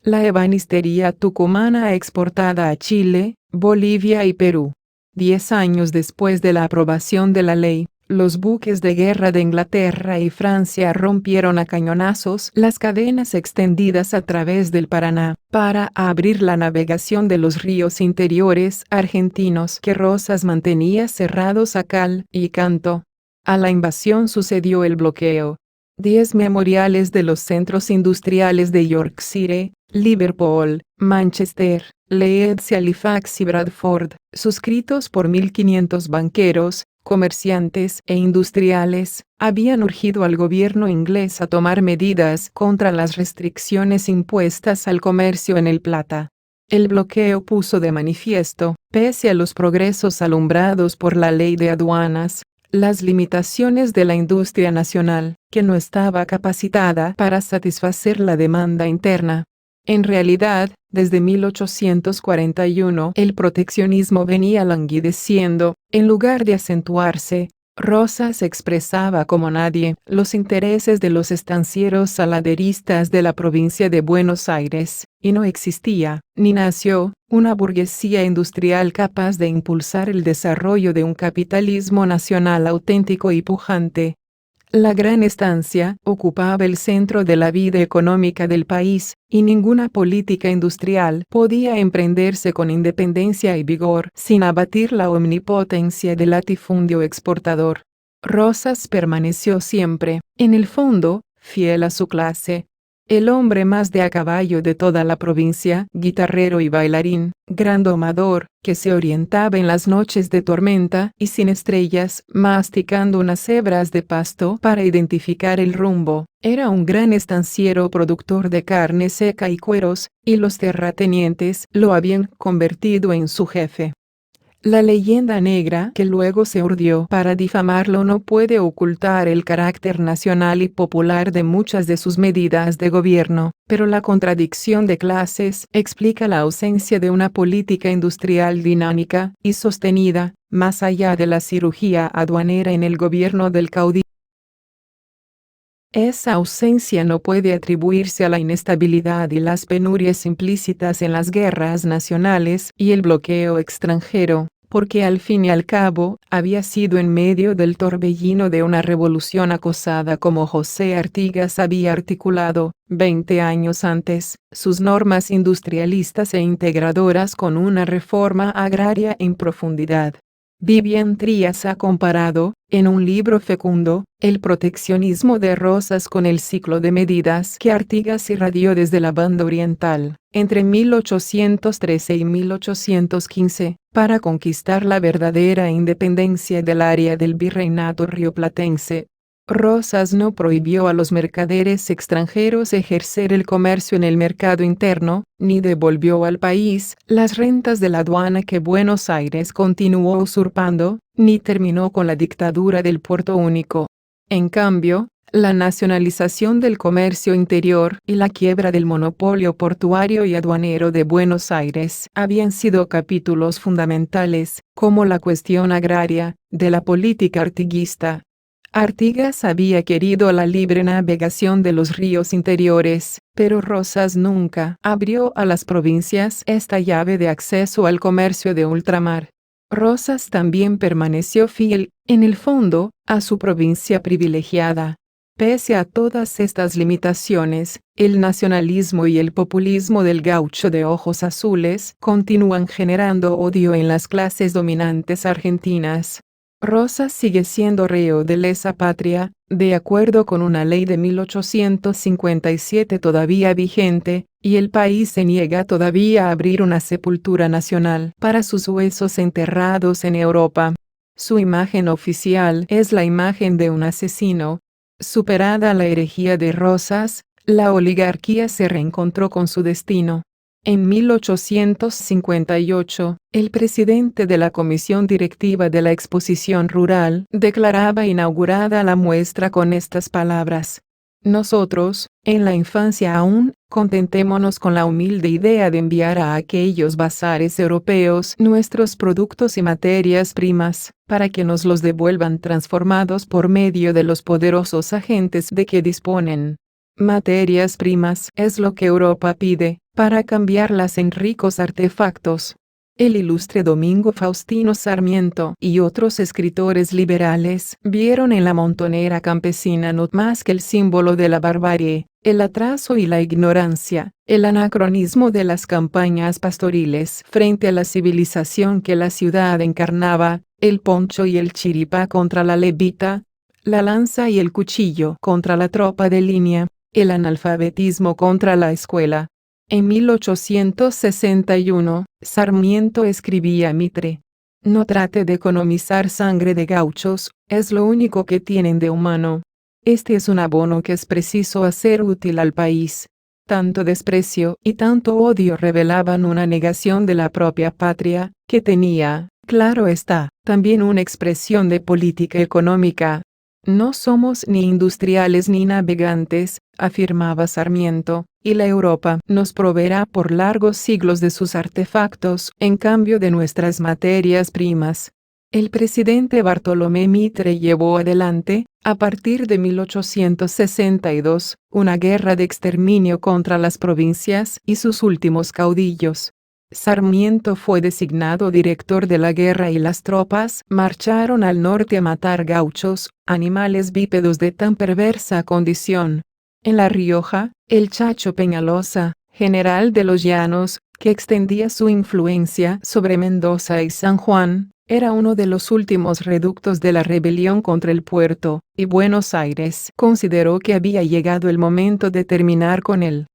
Speaker 1: La ebanistería tucumana exportada a Chile, Bolivia y Perú. 10 años después de la aprobación de la ley, los buques de guerra de Inglaterra y Francia rompieron a cañonazos las cadenas extendidas a través del Paraná, para abrir la navegación de los ríos interiores argentinos que Rosas mantenía cerrados a cal y canto. A la invasión sucedió el bloqueo. 10 memoriales de los centros industriales de Yorkshire, Liverpool, Manchester, Leeds, Halifax y Bradford, suscritos por 1.500 banqueros, comerciantes e industriales, habían urgido al gobierno inglés a tomar medidas contra las restricciones impuestas al comercio en el Plata. El bloqueo puso de manifiesto, pese a los progresos alumbrados por la ley de aduanas, las limitaciones de la industria nacional, que no estaba capacitada para satisfacer la demanda interna. En realidad, desde 1841 el proteccionismo venía languideciendo, en lugar de acentuarse. Rosas expresaba como nadie los intereses de los estancieros saladeristas de la provincia de Buenos Aires, y no existía, ni nació, una burguesía industrial capaz de impulsar el desarrollo de un capitalismo nacional auténtico y pujante. La Gran Estancia ocupaba el centro de la vida económica del país, y ninguna política industrial podía emprenderse con independencia y vigor sin abatir la omnipotencia del latifundio exportador. Rosas permaneció siempre, en el fondo, fiel a su clase. El hombre más de a caballo de toda la provincia, guitarrero y bailarín, gran domador, que se orientaba en las noches de tormenta y sin estrellas, masticando unas hebras de pasto para identificar el rumbo. Era un gran estanciero productor de carne seca y cueros, y los terratenientes lo habían convertido en su jefe. La leyenda negra que luego se urdió para difamarlo no puede ocultar el carácter nacional y popular de muchas de sus medidas de gobierno, pero la contradicción de clases explica la ausencia de una política industrial dinámica y sostenida, más allá de la cirugía aduanera en el gobierno del caudillo. Esa ausencia no puede atribuirse a la inestabilidad y las penurias implícitas en las guerras nacionales y el bloqueo extranjero, porque al fin y al cabo, había sido en medio del torbellino de una revolución acosada como José Artigas había articulado, 20 años antes, sus normas industrialistas e integradoras con una reforma agraria en profundidad. Vivian Trías ha comparado, en un libro fecundo, el proteccionismo de Rosas con el ciclo de medidas que Artigas irradió desde la banda oriental, entre 1813 y 1815, para conquistar la verdadera independencia del área del virreinato rioplatense. Rosas no prohibió a los mercaderes extranjeros ejercer el comercio en el mercado interno, ni devolvió al país las rentas de la aduana que Buenos Aires continuó usurpando, ni terminó con la dictadura del puerto único. En cambio, la nacionalización del comercio interior y la quiebra del monopolio portuario y aduanero de Buenos Aires habían sido capítulos fundamentales, como la cuestión agraria, de la política artiguista. Artigas había querido la libre navegación de los ríos interiores, pero Rosas nunca abrió a las provincias esta llave de acceso al comercio de ultramar. Rosas también permaneció fiel, en el fondo, a su provincia privilegiada. Pese a todas estas limitaciones, el nacionalismo y el populismo del gaucho de ojos azules continúan generando odio en las clases dominantes argentinas. Rosas sigue siendo reo de lesa patria, de acuerdo con una ley de 1857 todavía vigente, y el país se niega todavía a abrir una sepultura nacional para sus huesos enterrados en Europa. Su imagen oficial es la imagen de un asesino. Superada la herejía de Rosas, la oligarquía se reencontró con su destino. En 1858, el presidente de la comisión directiva de la exposición rural declaraba inaugurada la muestra con estas palabras: nosotros, en la infancia aún, contentémonos con la humilde idea de enviar a aquellos bazares europeos nuestros productos y materias primas, para que nos los devuelvan transformados por medio de los poderosos agentes de que disponen. Materias primas es lo que Europa pide, para cambiarlas en ricos artefactos. El ilustre Domingo Faustino Sarmiento y otros escritores liberales vieron en la montonera campesina no más que el símbolo de la barbarie, el atraso y la ignorancia, el anacronismo de las campañas pastoriles frente a la civilización que la ciudad encarnaba, el poncho y el chiripá contra la levita, la lanza y el cuchillo contra la tropa de línea, el analfabetismo contra la escuela. En 1861, Sarmiento escribía a Mitre: no trate de economizar sangre de gauchos, es lo único que tienen de humano. Este es un abono que es preciso hacer útil al país. Tanto desprecio y tanto odio revelaban una negación de la propia patria, que tenía, claro está, también una expresión de política económica. No somos ni industriales ni navegantes, afirmaba Sarmiento, y la Europa nos proveerá por largos siglos de sus artefactos en cambio de nuestras materias primas. El presidente Bartolomé Mitre llevó adelante, a partir de 1862, una guerra de exterminio contra las provincias y sus últimos caudillos. Sarmiento fue designado director de la guerra y las tropas marcharon al norte a matar gauchos, animales bípedos de tan perversa condición. En La Rioja, el Chacho Peñalosa, general de los Llanos, que extendía su influencia sobre Mendoza y San Juan, era uno de los últimos reductos de la rebelión contra el puerto, y Buenos Aires consideró que había llegado el momento de terminar con él.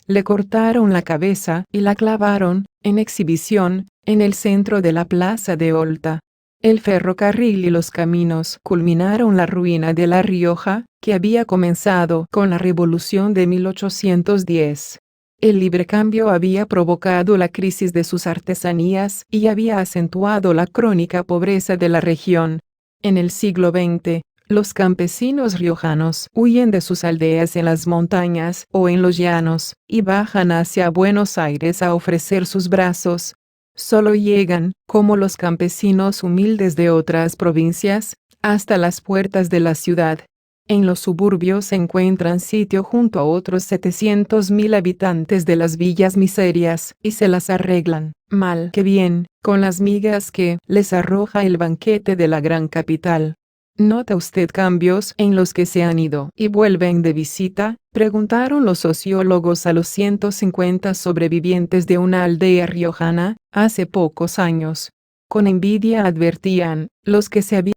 Speaker 1: Le cortaron la cabeza y la clavaron, en exhibición, en el centro de la plaza de Olta. El ferrocarril y los caminos culminaron la ruina de La Rioja, que había comenzado con la Revolución de 1810. El librecambio había provocado la crisis de sus artesanías y había acentuado la crónica pobreza de la región. En el siglo XX, los campesinos riojanos huyen de sus aldeas en las montañas o en los llanos, y bajan hacia Buenos Aires a ofrecer sus brazos. Solo llegan, como los campesinos humildes de otras provincias, hasta las puertas de la ciudad. En los suburbios encuentran sitio junto a otros 700.000 habitantes de las villas miserias, y se las arreglan, mal que bien, con las migas que les arroja el banquete de la gran capital. ¿Nota usted cambios en los que se han ido y vuelven de visita?, preguntaron los sociólogos a los 150 sobrevivientes de una aldea riojana, hace pocos años. Con envidia advertían, los que se habían.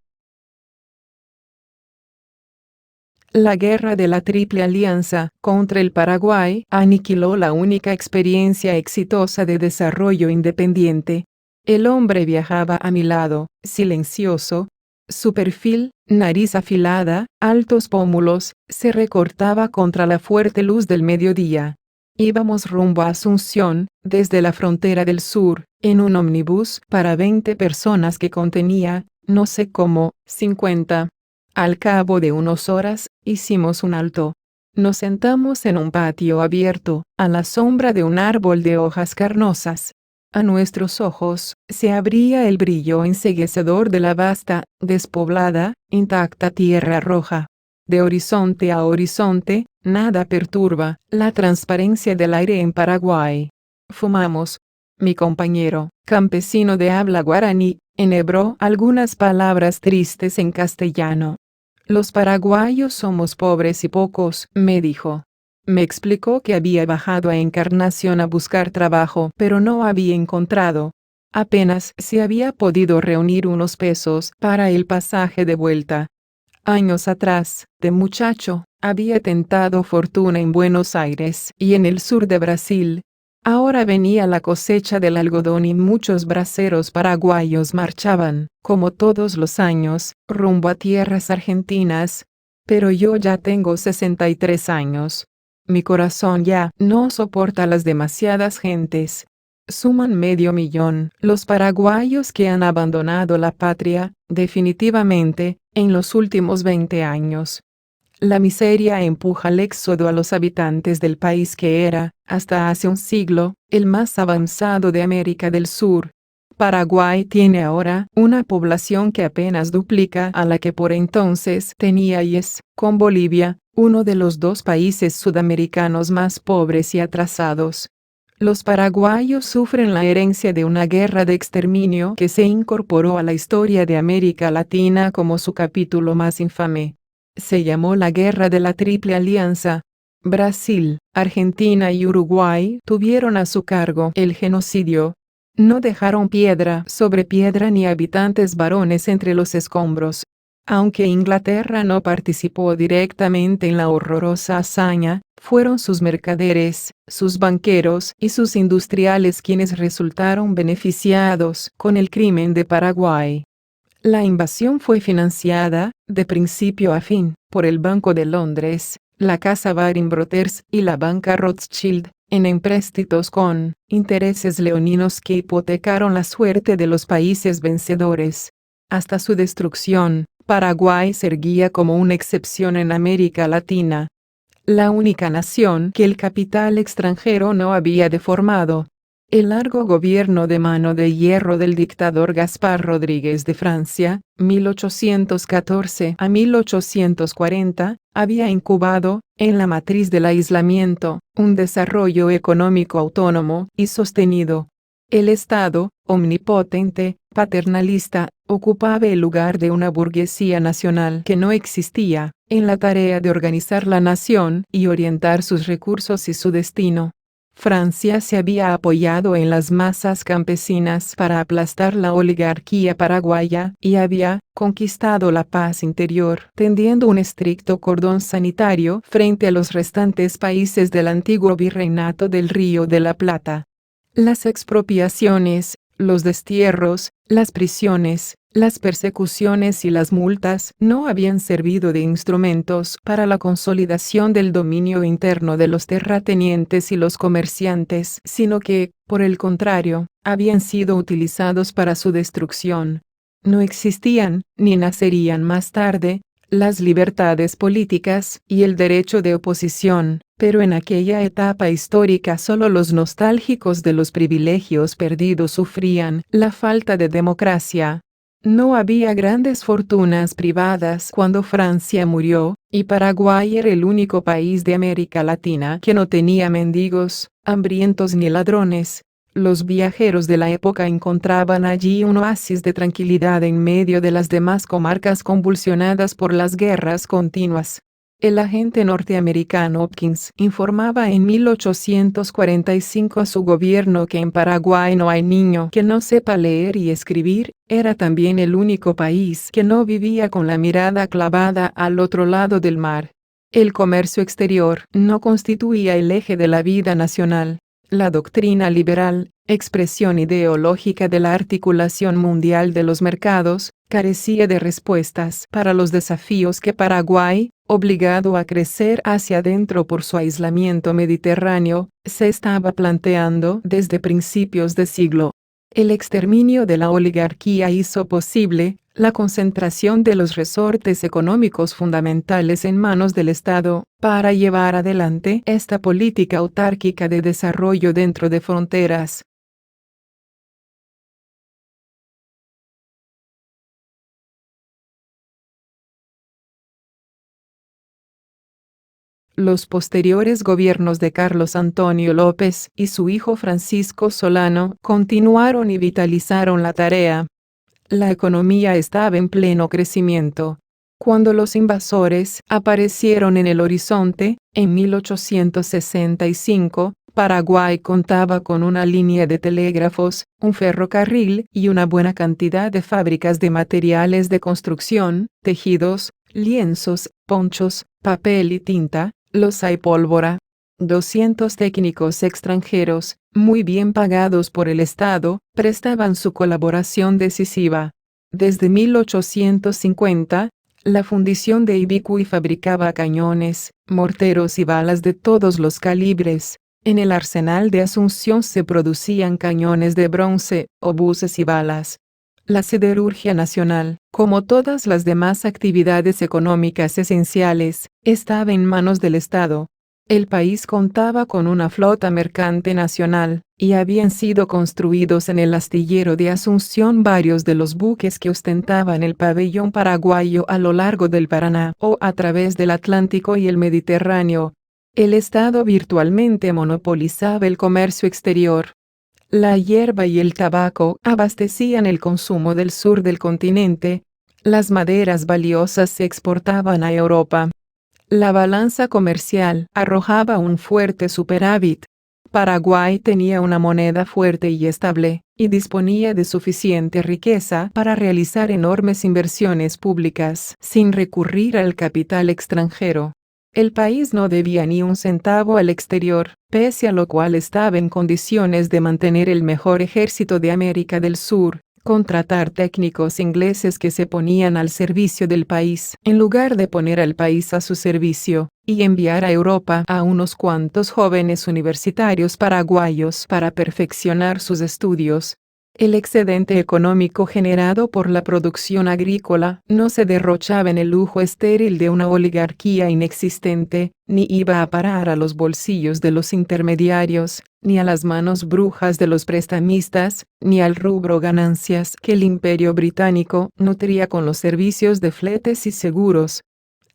Speaker 1: La guerra de la Triple Alianza contra el Paraguay aniquiló la única experiencia exitosa de desarrollo independiente. El hombre viajaba a mi lado, silencioso. Su perfil, nariz afilada, altos pómulos, se recortaba contra la fuerte luz del mediodía. Íbamos rumbo a Asunción, desde la frontera del sur, en un ómnibus para 20 personas que contenía, no sé cómo, 50. Al cabo de unas horas, hicimos un alto. Nos sentamos en un patio abierto, a la sombra de un árbol de hojas carnosas. A nuestros ojos, se abría el brillo enceguecedor de la vasta, despoblada, intacta tierra roja. De horizonte a horizonte, nada perturba la transparencia del aire en Paraguay. Fumamos. Mi compañero, campesino de habla guaraní, enhebró algunas palabras tristes en castellano. Los paraguayos somos pobres y pocos, me dijo. Me explicó que había bajado a Encarnación a buscar trabajo, pero no había encontrado. Apenas se había podido reunir unos pesos para el pasaje de vuelta. Años atrás, de muchacho, había tentado fortuna en Buenos Aires y en el sur de Brasil. Ahora venía la cosecha del algodón y muchos braceros paraguayos marchaban, como todos los años, rumbo a tierras argentinas. Pero yo ya tengo 63 años. Mi corazón ya no soporta las demasiadas gentes. Suman 500.000 los paraguayos que han abandonado la patria, definitivamente, en los últimos 20 años. La miseria empuja al éxodo a los habitantes del país que era, hasta hace un siglo, el más avanzado de América del Sur. Paraguay tiene ahora una población que apenas duplica a la que por entonces tenía y es, con Bolivia, uno de los dos países sudamericanos más pobres y atrasados. Los paraguayos sufren la herencia de una guerra de exterminio que se incorporó a la historia de América Latina como su capítulo más infame. Se llamó la Guerra de la Triple Alianza. Brasil, Argentina y Uruguay tuvieron a su cargo el genocidio. No dejaron piedra sobre piedra ni habitantes varones entre los escombros. Aunque Inglaterra no participó directamente en la horrorosa hazaña, fueron sus mercaderes, sus banqueros y sus industriales quienes resultaron beneficiados con el crimen de Paraguay. La invasión fue financiada, de principio a fin, por el Banco de Londres, la Casa Baring Brothers y la Banca Rothschild, en empréstitos con intereses leoninos que hipotecaron la suerte de los países vencedores. Hasta su destrucción, Paraguay se erguía como una excepción en América Latina. La única nación que el capital extranjero no había deformado. El largo gobierno de mano de hierro del dictador Gaspar Rodríguez de Francia, 1814 a 1840, había incubado, en la matriz del aislamiento, un desarrollo económico autónomo y sostenido. El Estado, omnipotente, paternalista, ocupaba el lugar de una burguesía nacional que no existía, en la tarea de organizar la nación y orientar sus recursos y su destino. Francia se había apoyado en las masas campesinas para aplastar la oligarquía paraguaya y había conquistado la paz interior, tendiendo un estricto cordón sanitario frente a los restantes países del antiguo virreinato del Río de la Plata. Las expropiaciones, los destierros, las prisiones, las persecuciones y las multas no habían servido de instrumentos para la consolidación del dominio interno de los terratenientes y los comerciantes, sino que, por el contrario, habían sido utilizados para su destrucción. No existían, ni nacerían más tarde, las libertades políticas y el derecho de oposición, pero en aquella etapa histórica solo los nostálgicos de los privilegios perdidos sufrían la falta de democracia. No había grandes fortunas privadas cuando Francia murió, y Paraguay era el único país de América Latina que no tenía mendigos, hambrientos ni ladrones. Los viajeros de la época encontraban allí un oasis de tranquilidad en medio de las demás comarcas convulsionadas por las guerras continuas. El agente norteamericano Hopkins informaba en 1845 a su gobierno que en Paraguay no hay niño que no sepa leer y escribir. Era también el único país que no vivía con la mirada clavada al otro lado del mar. El comercio exterior no constituía el eje de la vida nacional. La doctrina liberal, expresión ideológica de la articulación mundial de los mercados, carecía de respuestas para los desafíos que Paraguay, obligado a crecer hacia adentro por su aislamiento mediterráneo, se estaba planteando desde principios de siglo. El exterminio de la oligarquía hizo posible la concentración de los resortes económicos fundamentales en manos del Estado, para llevar adelante esta política autárquica de desarrollo dentro de fronteras. Los posteriores gobiernos de Carlos Antonio López y su hijo Francisco Solano continuaron y vitalizaron la tarea. La economía estaba en pleno crecimiento. Cuando los invasores aparecieron en el horizonte, en 1865, Paraguay contaba con una línea de telégrafos, un ferrocarril y una buena cantidad de fábricas de materiales de construcción, tejidos, lienzos, ponchos, papel y tinta, loza y pólvora. 200 técnicos extranjeros, muy bien pagados por el Estado, prestaban su colaboración decisiva. Desde 1850, la fundición de Ibicuy fabricaba cañones, morteros y balas de todos los calibres. En el arsenal de Asunción se producían cañones de bronce, obuses y balas. La siderurgia nacional, como todas las demás actividades económicas esenciales, estaba en manos del Estado. El país contaba con una flota mercante nacional, y habían sido construidos en el astillero de Asunción varios de los buques que ostentaban el pabellón paraguayo a lo largo del Paraná o a través del Atlántico y el Mediterráneo. El Estado virtualmente monopolizaba el comercio exterior. La hierba y el tabaco abastecían el consumo del sur del continente. Las maderas valiosas se exportaban a Europa. La balanza comercial arrojaba un fuerte superávit. Paraguay tenía una moneda fuerte y estable, y disponía de suficiente riqueza para realizar enormes inversiones públicas sin recurrir al capital extranjero. El país no debía ni un centavo al exterior, pese a lo cual estaba en condiciones de mantener el mejor ejército de América del Sur, contratar técnicos ingleses que se ponían al servicio del país, en lugar de poner al país a su servicio, y enviar a Europa a unos cuantos jóvenes universitarios paraguayos para perfeccionar sus estudios. El excedente económico generado por la producción agrícola no se derrochaba en el lujo estéril de una oligarquía inexistente, ni iba a parar a los bolsillos de los intermediarios, ni a las manos brujas de los prestamistas, ni al rubro ganancias que el Imperio británico nutría con los servicios de fletes y seguros.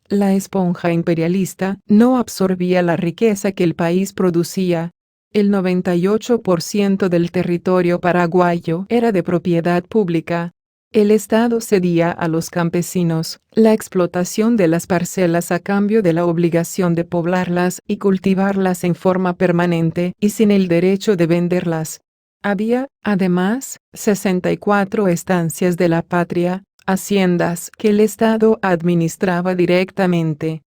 Speaker 1: La esponja imperialista no absorbía la riqueza que el país producía. El 98% del territorio paraguayo era de propiedad pública. El Estado cedía a los campesinos la explotación de las parcelas a cambio de la obligación de poblarlas y cultivarlas en forma permanente y sin el derecho de venderlas. Había, además, 64 estancias de la patria, haciendas que el Estado administraba directamente.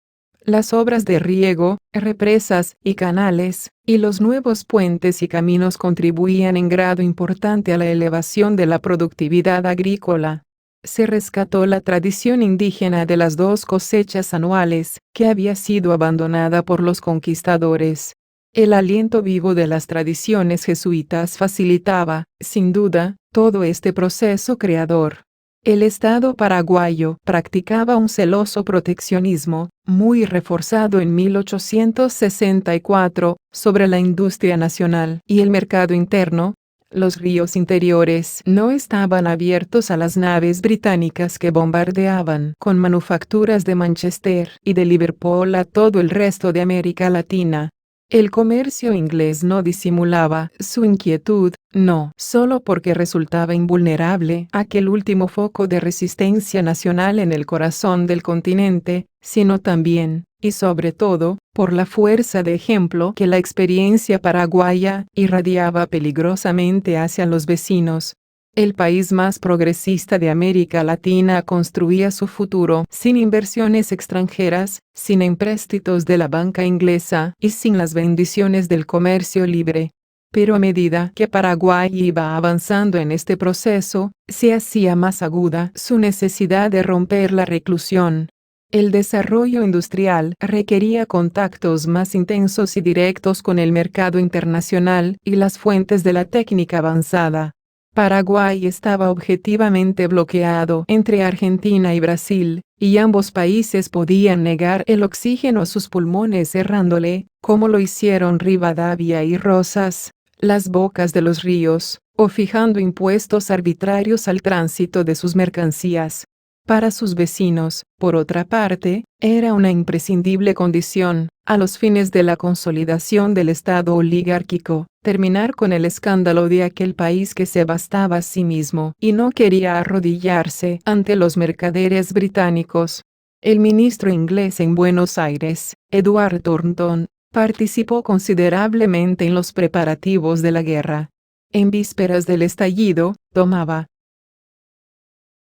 Speaker 1: Las obras de riego, represas y canales, y los nuevos puentes y caminos contribuían en grado importante a la elevación de la productividad agrícola. Se rescató la tradición indígena de las 2 cosechas anuales, que había sido abandonada por los conquistadores. El aliento vivo de las tradiciones jesuitas facilitaba, sin duda, todo este proceso creador. El Estado paraguayo practicaba un celoso proteccionismo, muy reforzado en 1864, sobre la industria nacional y el mercado interno. Los ríos interiores no estaban abiertos a las naves británicas que bombardeaban con manufacturas de Manchester y de Liverpool a todo el resto de América Latina. El comercio inglés no disimulaba su inquietud, no solo porque resultaba invulnerable aquel último foco de resistencia nacional en el corazón del continente, sino también, y sobre todo, por la fuerza de ejemplo que la experiencia paraguaya irradiaba peligrosamente hacia los vecinos. El país más progresista de América Latina construía su futuro sin inversiones extranjeras, sin empréstitos de la banca inglesa y sin las bendiciones del comercio libre. Pero a medida que Paraguay iba avanzando en este proceso, se hacía más aguda su necesidad de romper la reclusión. El desarrollo industrial requería contactos más intensos y directos con el mercado internacional y las fuentes de la técnica avanzada. Paraguay estaba objetivamente bloqueado entre Argentina y Brasil, y ambos países podían negar el oxígeno a sus pulmones cerrándole, como lo hicieron Rivadavia y Rosas, las bocas de los ríos, o fijando impuestos arbitrarios al tránsito de sus mercancías. Para sus vecinos, por otra parte, era una imprescindible condición, a los fines de la consolidación del Estado oligárquico, terminar con el escándalo de aquel país que se bastaba a sí mismo y no quería arrodillarse ante los mercaderes británicos. El ministro inglés en Buenos Aires, Edward Thornton, participó considerablemente en los preparativos de la guerra. En vísperas del estallido, tomaba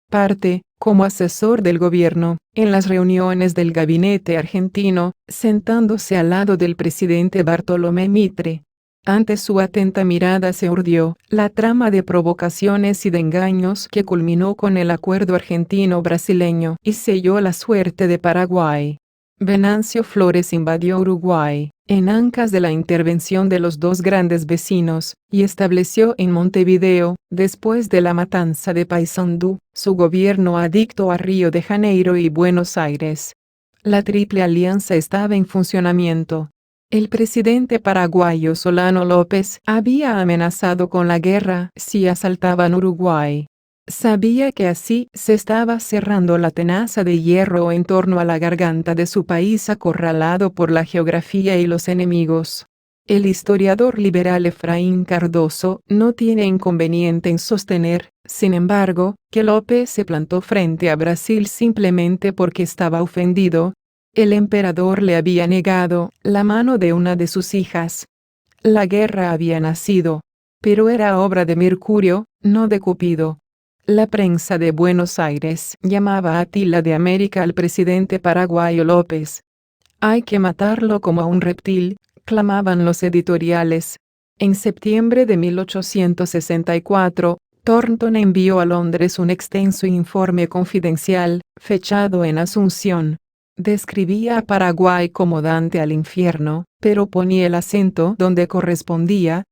Speaker 1: parte, como asesor del gobierno, en las reuniones del gabinete argentino, sentándose al lado del presidente Bartolomé Mitre. Ante su atenta mirada se urdió la trama de provocaciones y de engaños que culminó con el acuerdo argentino-brasileño y selló la suerte de Paraguay. Venancio Flores invadió Uruguay, en ancas de la intervención de los 2 grandes vecinos, y estableció en Montevideo, después de la matanza de Paysandú, su gobierno adicto a Río de Janeiro y Buenos Aires. La Triple Alianza estaba en funcionamiento. El presidente paraguayo Solano López había amenazado con la guerra si asaltaban Uruguay. Sabía que así se estaba cerrando la tenaza de hierro en torno a la garganta de su país acorralado por la geografía y los enemigos. El historiador liberal Efraín Cardoso no tiene inconveniente en sostener, sin embargo, que López se plantó frente a Brasil simplemente porque estaba ofendido. El emperador le había negado la mano de una de sus hijas. La guerra había nacido, pero era obra de Mercurio, no de Cupido. La prensa de Buenos Aires llamaba Atila de América al presidente paraguayo López. Hay que matarlo como a un reptil, clamaban los editoriales. En septiembre de 1864, Thornton envió a Londres un extenso informe confidencial, fechado en Asunción. Describía a Paraguay como Dante al infierno, pero ponía el acento donde correspondía.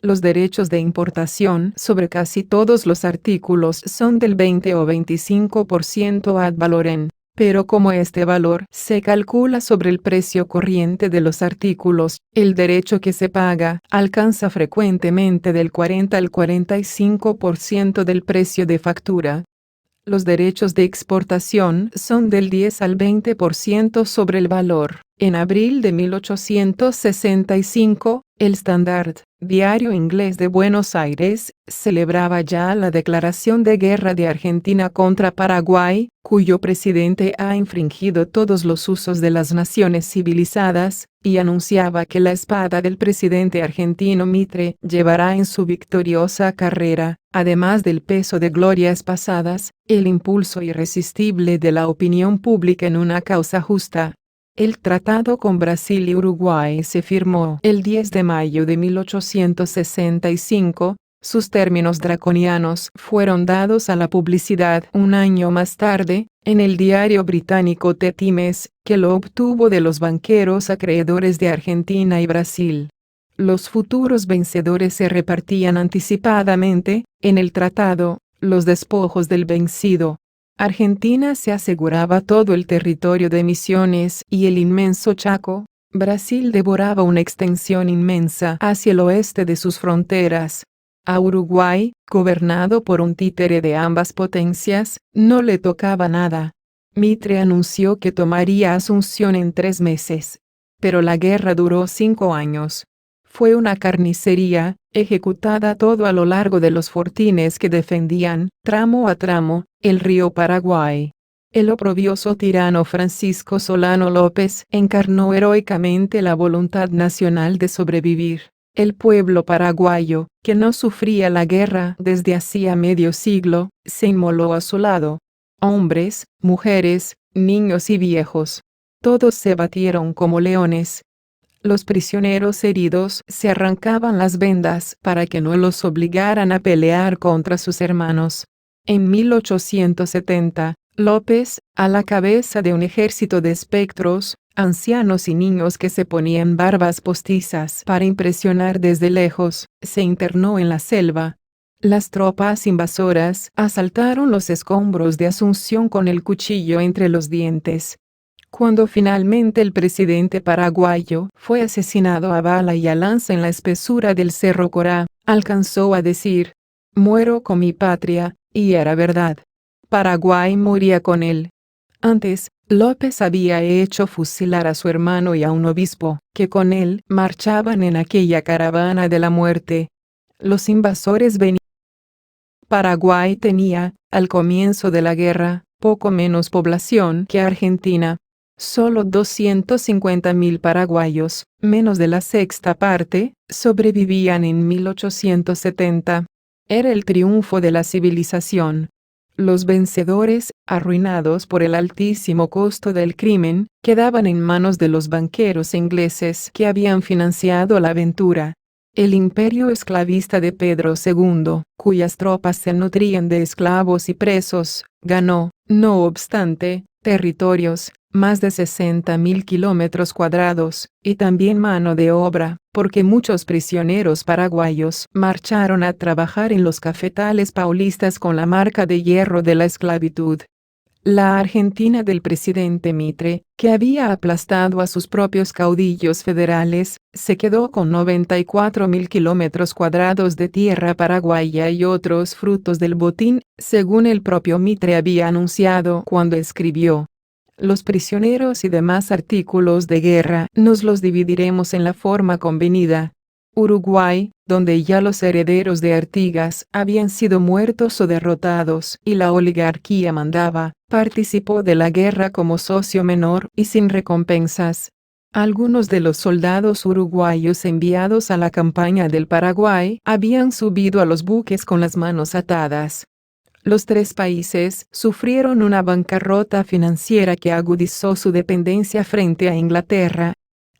Speaker 1: Los derechos de importación sobre casi todos los artículos son del 20 o 25% ad valorem, pero como este valor se calcula sobre el precio corriente de los artículos, el derecho que se paga alcanza frecuentemente del 40 al 45% del precio de factura. Los derechos de exportación son del 10 al 20% sobre el valor. En abril de 1865, el Standard, diario inglés de Buenos Aires, celebraba ya la declaración de guerra de Argentina contra Paraguay, cuyo presidente ha infringido todos los usos de las naciones civilizadas, y anunciaba que la espada del presidente argentino Mitre llevará en su victoriosa carrera, además del peso de glorias pasadas, el impulso irresistible de la opinión pública en una causa justa. El tratado con Brasil y Uruguay se firmó el 10 de mayo de 1865, sus términos draconianos fueron dados a la publicidad un año más tarde, en el diario británico The Times, que lo obtuvo de los banqueros acreedores de Argentina y Brasil. Los futuros vencedores se repartían anticipadamente, en el tratado, los despojos del vencido. Argentina se aseguraba todo el territorio de Misiones y el inmenso Chaco. Brasil devoraba una extensión inmensa hacia el oeste de sus fronteras. A Uruguay, gobernado por un títere de ambas potencias, no le tocaba nada. Mitre anunció que tomaría Asunción en 3 meses. Pero la guerra duró 5 años. Fue una carnicería, ejecutada todo a lo largo de los fortines que defendían, tramo a tramo, el río Paraguay. El oprobioso tirano Francisco Solano López encarnó heroicamente la voluntad nacional de sobrevivir. El pueblo paraguayo, que no sufría la guerra desde hacía medio siglo, se inmoló a su lado. Hombres, mujeres, niños y viejos. Todos se batieron como leones. Los prisioneros heridos se arrancaban las vendas para que no los obligaran a pelear contra sus hermanos. En 1870, López, a la cabeza de un ejército de espectros, ancianos y niños que se ponían barbas postizas para impresionar desde lejos, se internó en la selva. Las tropas invasoras asaltaron los escombros de Asunción con el cuchillo entre los dientes. Cuando finalmente el presidente paraguayo fue asesinado a bala y a lanza en la espesura del Cerro Corá, alcanzó a decir: «Muero con mi patria», y era verdad. Paraguay moría con él. Antes, López había hecho fusilar a su hermano y a un obispo, que con él marchaban en aquella caravana de la muerte. Los invasores venían. Paraguay tenía, al comienzo de la guerra, poco menos población que Argentina. Solo 250.000 paraguayos, menos de la sexta parte, sobrevivían en 1870. Era el triunfo de la civilización. Los vencedores, arruinados por el altísimo costo del crimen, quedaban en manos de los banqueros ingleses que habían financiado la aventura. El imperio esclavista de Pedro II, cuyas tropas se nutrían de esclavos y presos, ganó, no obstante, territorios, más de 60.000 kilómetros cuadrados, y también mano de obra, porque muchos prisioneros paraguayos marcharon a trabajar en los cafetales paulistas con la marca de hierro de la esclavitud. La Argentina del presidente Mitre, que había aplastado a sus propios caudillos federales, se quedó con 94.000 kilómetros cuadrados de tierra paraguaya y otros frutos del botín, según el propio Mitre había anunciado cuando escribió: «Los prisioneros y demás artículos de guerra nos los dividiremos en la forma convenida». Uruguay, donde ya los herederos de Artigas habían sido muertos o derrotados y la oligarquía mandaba, participó de la guerra como socio menor y sin recompensas. Algunos de los soldados uruguayos enviados a la campaña del Paraguay habían subido a los buques con las manos atadas. Los 3 países sufrieron una bancarrota financiera que agudizó su dependencia frente a Inglaterra.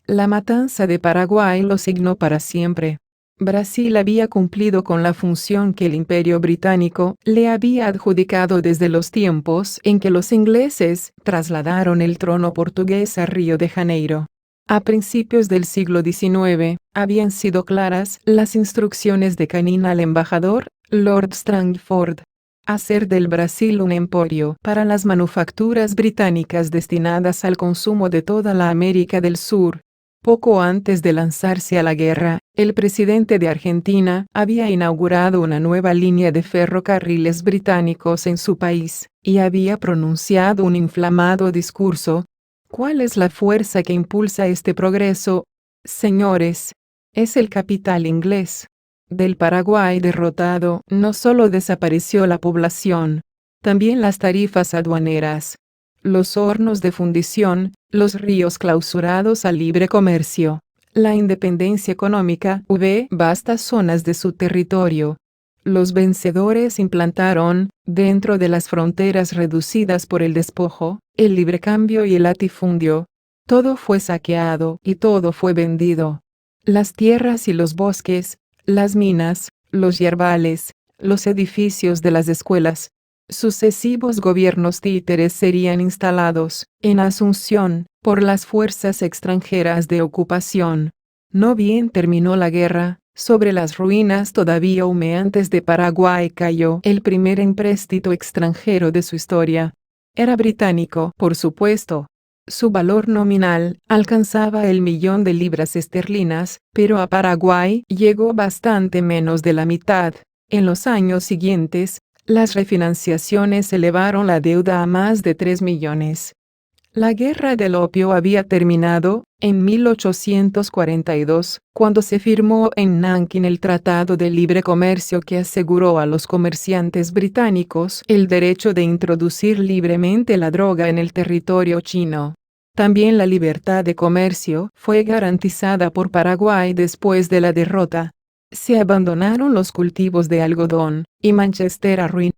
Speaker 1: La matanza de Paraguay lo signó para siempre. Brasil había cumplido con la función que el Imperio Británico le había adjudicado desde los tiempos en que los ingleses trasladaron el trono portugués a Río de Janeiro. A principios del siglo XIX, habían sido claras las instrucciones de Canning al embajador, Lord Strangford, hacer del Brasil un emporio para las manufacturas británicas destinadas al consumo de toda la América del Sur. Poco antes de lanzarse a la guerra, el presidente de Argentina había inaugurado una nueva línea de ferrocarriles británicos en su país, y había pronunciado un inflamado discurso. ¿Cuál es la fuerza que impulsa este progreso? Señores, es el capital inglés. Del Paraguay derrotado, no solo desapareció la población, también las tarifas aduaneras, los hornos de fundición, los ríos clausurados al libre comercio, la independencia económica, vastas zonas de su territorio. Los vencedores implantaron, dentro de las fronteras reducidas por el despojo, el librecambio y el latifundio. Todo fue saqueado y todo fue vendido. Las tierras y los bosques, las minas, los yerbales, los edificios de las escuelas. Sucesivos gobiernos títeres serían instalados, en Asunción, por las fuerzas extranjeras de ocupación. No bien terminó la guerra, sobre las ruinas todavía humeantes de Paraguay cayó el primer empréstito extranjero de su historia. Era británico, por supuesto. Su valor nominal alcanzaba el 1.000.000 de libras esterlinas, pero a Paraguay llegó bastante menos de la mitad. En los años siguientes, las refinanciaciones elevaron la deuda a más de 3 millones. La guerra del opio había terminado, en 1842, cuando se firmó en Nankín el Tratado de Libre Comercio que aseguró a los comerciantes británicos el derecho de introducir libremente la droga en el territorio chino. También la libertad de comercio fue garantizada por Paraguay después de la derrota. Se abandonaron los cultivos de algodón, y Manchester arruinó.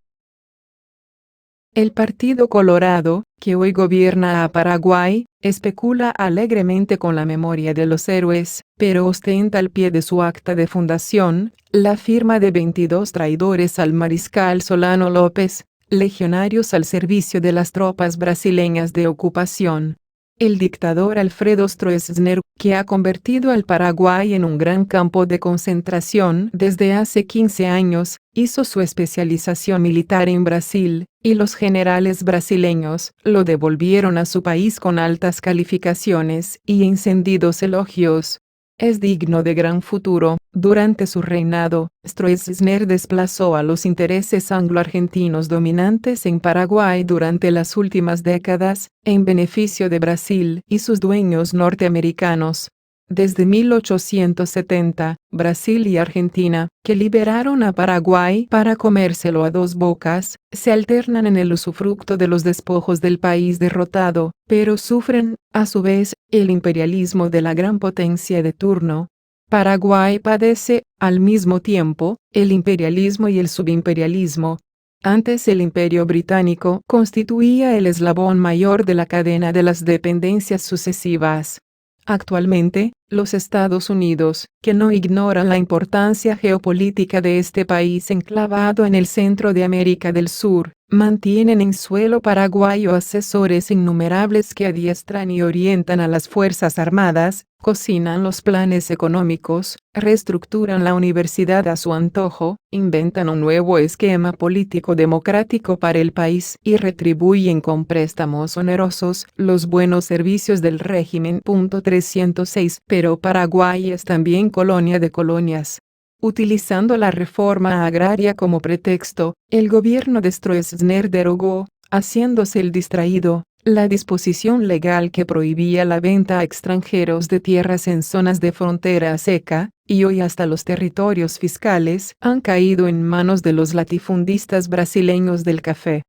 Speaker 1: El Partido Colorado, que hoy gobierna a Paraguay, especula alegremente con la memoria de los héroes, pero ostenta al pie de su acta de fundación la firma de 22 traidores al mariscal Solano López, legionarios al servicio de las tropas brasileñas de ocupación. El dictador Alfredo Stroessner, que ha convertido al Paraguay en un gran campo de concentración desde hace 15 años, hizo su especialización militar en Brasil, y los generales brasileños lo devolvieron a su país con altas calificaciones y encendidos elogios. Es digno de gran futuro. Durante su reinado, Stroessner desplazó a los intereses anglo-argentinos dominantes en Paraguay durante las últimas décadas, en beneficio de Brasil y sus dueños norteamericanos. Desde 1870, Brasil y Argentina, que liberaron a Paraguay para comérselo a dos bocas, se alternan en el usufructo de los despojos del país derrotado, pero sufren, a su vez, el imperialismo de la gran potencia de turno. Paraguay padece, al mismo tiempo, el imperialismo y el subimperialismo. Antes el Imperio Británico constituía el eslabón mayor de la cadena de las dependencias sucesivas. Actualmente, los Estados Unidos, que no ignoran la importancia geopolítica de este país enclavado en el centro de América del Sur, mantienen en suelo paraguayo asesores innumerables que adiestran y orientan a las Fuerzas Armadas, cocinan los planes económicos, reestructuran la universidad a su antojo, inventan un nuevo esquema político democrático para el país y retribuyen con préstamos onerosos los buenos servicios del régimen. 306. Pero Paraguay es también colonia de colonias. Utilizando la reforma agraria como pretexto, el gobierno de Stroessner derogó, haciéndose el distraído, la disposición legal que prohibía la venta a extranjeros de tierras en zonas de frontera seca, y hoy hasta los territorios fiscales han caído en manos de los latifundistas brasileños del café.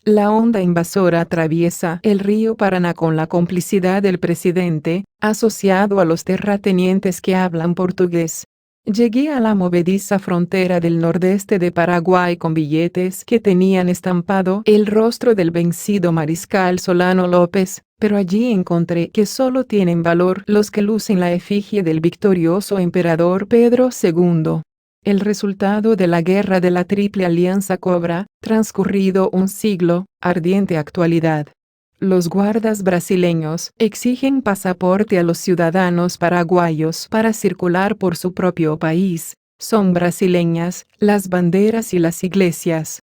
Speaker 1: La onda invasora atraviesa el río Paraná con la complicidad del presidente, asociado a los terratenientes que hablan portugués. Llegué a la movediza frontera del nordeste de Paraguay con billetes que tenían estampado el rostro del vencido mariscal Solano López, pero allí encontré que solo tienen valor los que lucen la efigie del victorioso emperador Pedro II. El resultado de la guerra de la Triple Alianza cobra, transcurrido un siglo, ardiente actualidad. Los guardas brasileños exigen pasaporte a los ciudadanos paraguayos para circular por su propio país. Son brasileñas las banderas y las iglesias.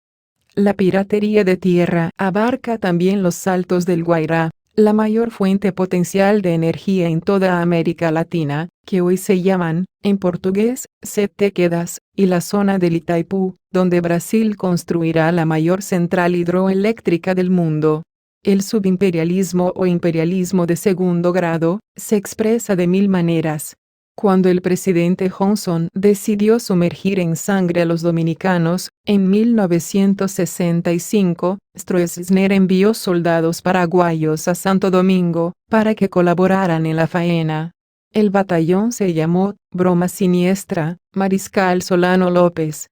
Speaker 1: La piratería de tierra abarca también los Saltos del Guairá, la mayor fuente potencial de energía en toda América Latina, que hoy se llaman, en portugués, Sete Quedas, y la zona del Itaipú, donde Brasil construirá la mayor central hidroeléctrica del mundo. El subimperialismo o imperialismo de segundo grado se expresa de mil maneras. Cuando el presidente Johnson decidió sumergir en sangre a los dominicanos, en 1965, Stroessner envió soldados paraguayos a Santo Domingo, para que colaboraran en la faena. El batallón se llamó, broma siniestra, Mariscal Solano López.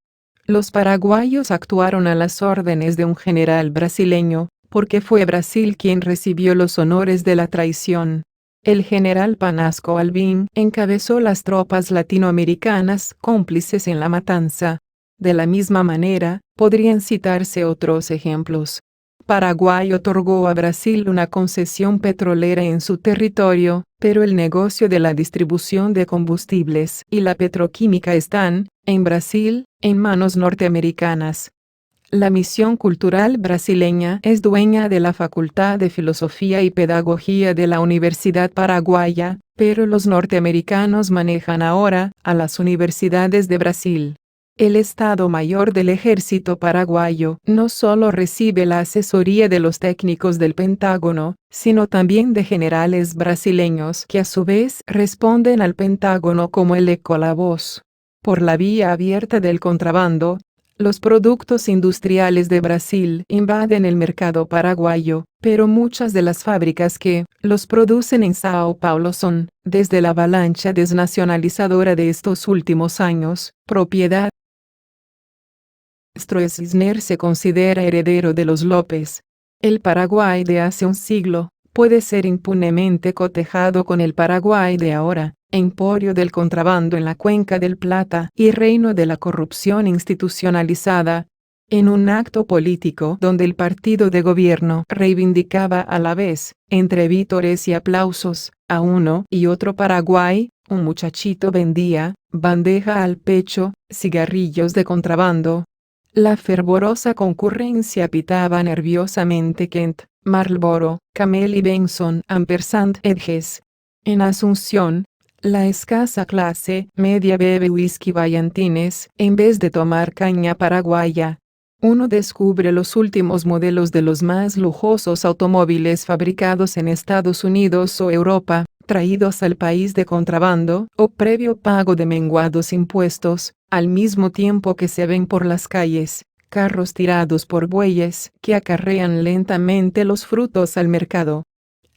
Speaker 1: Los paraguayos actuaron a las órdenes de un general brasileño, porque fue Brasil quien recibió los honores de la traición. El general Panasco Albín encabezó las tropas latinoamericanas cómplices en la matanza. De la misma manera, podrían citarse otros ejemplos. Paraguay otorgó a Brasil una concesión petrolera en su territorio, pero el negocio de la distribución de combustibles y la petroquímica están, en Brasil, en manos norteamericanas. La misión cultural brasileña es dueña de la Facultad de Filosofía y Pedagogía de la Universidad Paraguaya, pero los norteamericanos manejan ahora a las universidades de Brasil. El Estado Mayor del Ejército paraguayo no solo recibe la asesoría de los técnicos del Pentágono, sino también de generales brasileños que a su vez responden al Pentágono como el eco la voz. Por la vía abierta del contrabando, los productos industriales de Brasil invaden el mercado paraguayo, pero muchas de las fábricas que los producen en Sao Paulo son, desde la avalancha desnacionalizadora de estos últimos años, propiedad. Stroessner se considera heredero de los López. El Paraguay de hace un siglo puede ser impunemente cotejado con el Paraguay de ahora, emporio del contrabando en la Cuenca del Plata y reino de la corrupción institucionalizada. En un acto político donde el partido de gobierno reivindicaba a la vez, entre vítores y aplausos, a uno y otro Paraguay, un muchachito vendía, bandeja al pecho, cigarrillos de contrabando. La fervorosa concurrencia pitaba nerviosamente Kent, Marlboro, Camel y Benson Edges. En Asunción, la escasa clase media bebe whisky Ballantines en vez de tomar caña paraguaya. Uno descubre los últimos modelos de los más lujosos automóviles fabricados en Estados Unidos o Europa, traídos al país de contrabando o previo pago de menguados impuestos, al mismo tiempo que se ven por las calles carros tirados por bueyes que acarrean lentamente los frutos al mercado.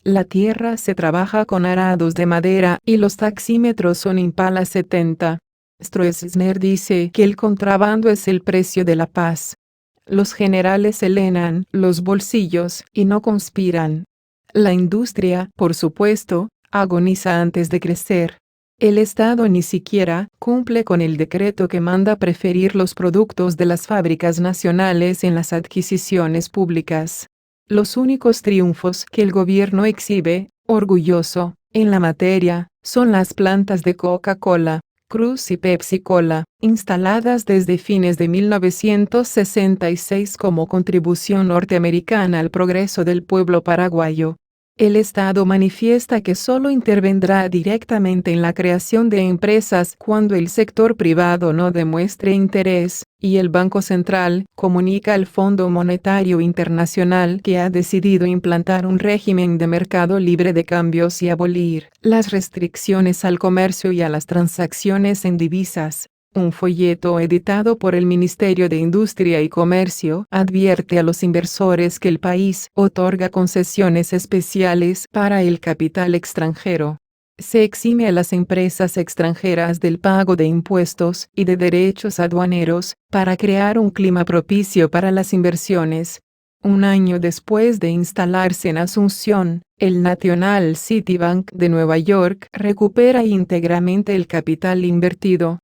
Speaker 1: La tierra se trabaja con arados de madera y los taxímetros son Impala 70. Stroessner dice que el contrabando es el precio de la paz. Los generales se llenan los bolsillos y no conspiran. La industria, por supuesto, agoniza antes de crecer. El Estado ni siquiera cumple con el decreto que manda preferir los productos de las fábricas nacionales en las adquisiciones públicas. Los únicos triunfos que el gobierno exhibe, orgulloso, en la materia, son las plantas de Coca-Cola, Cruz y Pepsi-Cola, instaladas desde fines de 1966 como contribución norteamericana al progreso del pueblo paraguayo. El Estado manifiesta que solo intervendrá directamente en la creación de empresas cuando el sector privado no demuestre interés, y el Banco Central comunica al Fondo Monetario Internacional que ha decidido implantar un régimen de mercado libre de cambios y abolir las restricciones al comercio y a las transacciones en divisas. Un folleto editado por el Ministerio de Industria y Comercio advierte a los inversores que el país otorga concesiones especiales para el capital extranjero. Se exime a las empresas extranjeras del pago de impuestos y de derechos aduaneros, para crear un clima propicio para las inversiones. Un año después de instalarse en Asunción, el National City Bank de Nueva York recupera íntegramente el capital invertido.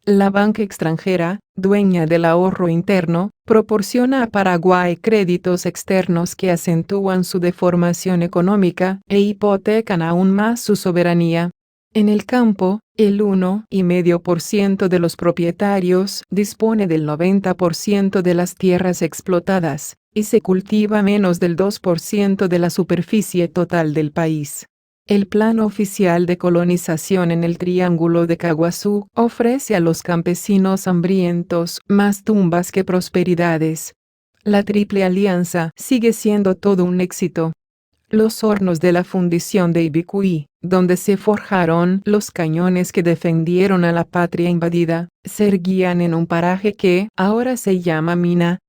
Speaker 1: La banca extranjera, dueña del ahorro interno, proporciona a Paraguay créditos externos que acentúan su deformación económica e hipotecan aún más su soberanía. En el campo, el 1,5% de los propietarios dispone del 90% de las tierras explotadas, y se cultiva menos del 2% de la superficie total del país. El plan oficial de colonización en el Triángulo de Caguazú ofrece a los campesinos hambrientos más tumbas que prosperidades. La Triple Alianza sigue siendo todo un éxito. Los hornos de la fundición de Ibicuí, donde se forjaron los cañones que defendieron a la patria invadida, se erguían en un paraje que ahora se llama Mina,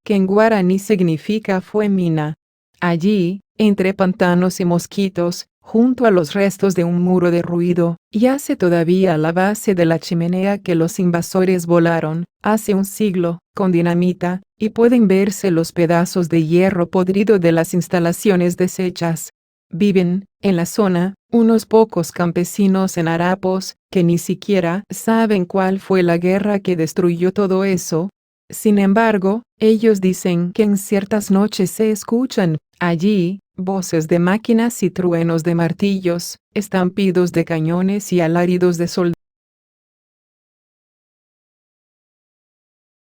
Speaker 1: que en guaraní significa fue mina. Allí, entre pantanos y mosquitos, junto a los restos de un muro derruido, yace todavía la base de la chimenea que los invasores volaron, hace un siglo, con dinamita, y pueden verse los pedazos de hierro podrido de las instalaciones deshechas. Viven, en la zona, unos pocos campesinos en harapos, que ni siquiera saben cuál fue la guerra que destruyó todo eso. Sin embargo, ellos dicen que en ciertas noches se escuchan, allí, voces de máquinas y truenos de martillos, estampidos de cañones y alaridos de soldados.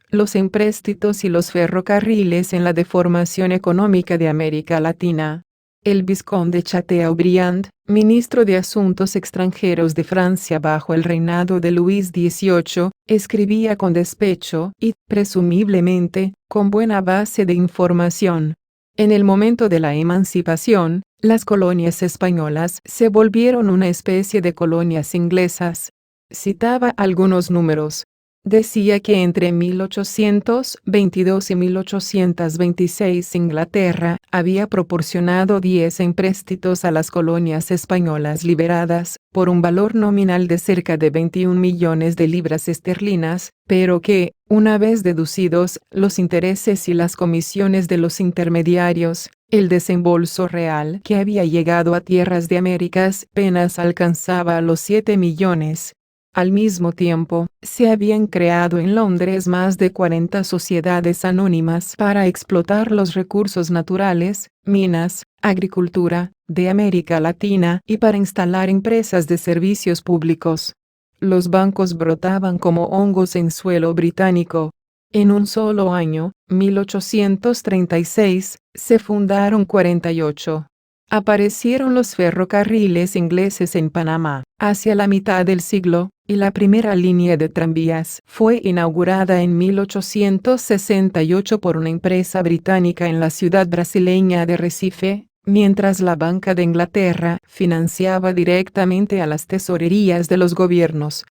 Speaker 1: Los empréstitos y los ferrocarriles en la deformación económica de América Latina. El vizconde Chateaubriand, ministro de Asuntos Extranjeros de Francia bajo el reinado de Luis XVIII, escribía con despecho y, presumiblemente, con buena base de información. En el momento de la emancipación, las colonias españolas se volvieron una especie de colonias inglesas. Citaba algunos números. Decía que entre 1822 y 1826 Inglaterra había proporcionado 10 empréstitos a las colonias españolas liberadas, por un valor nominal de cerca de 21 millones de libras esterlinas, pero que, una vez deducidos los intereses y las comisiones de los intermediarios, el desembolso real que había llegado a tierras de Américas apenas alcanzaba los 7 millones. Al mismo tiempo, se habían creado en Londres más de 40 sociedades anónimas para explotar los recursos naturales, minas, agricultura, de América Latina y para instalar empresas de servicios públicos. Los bancos brotaban como hongos en suelo británico. En un solo año, 1836, se fundaron 48. Aparecieron los ferrocarriles ingleses en Panamá, hacia la mitad del siglo, y la primera línea de tranvías fue inaugurada en 1868 por una empresa británica en la ciudad brasileña de Recife, mientras la Banca de Inglaterra financiaba directamente a las tesorerías de los gobiernos.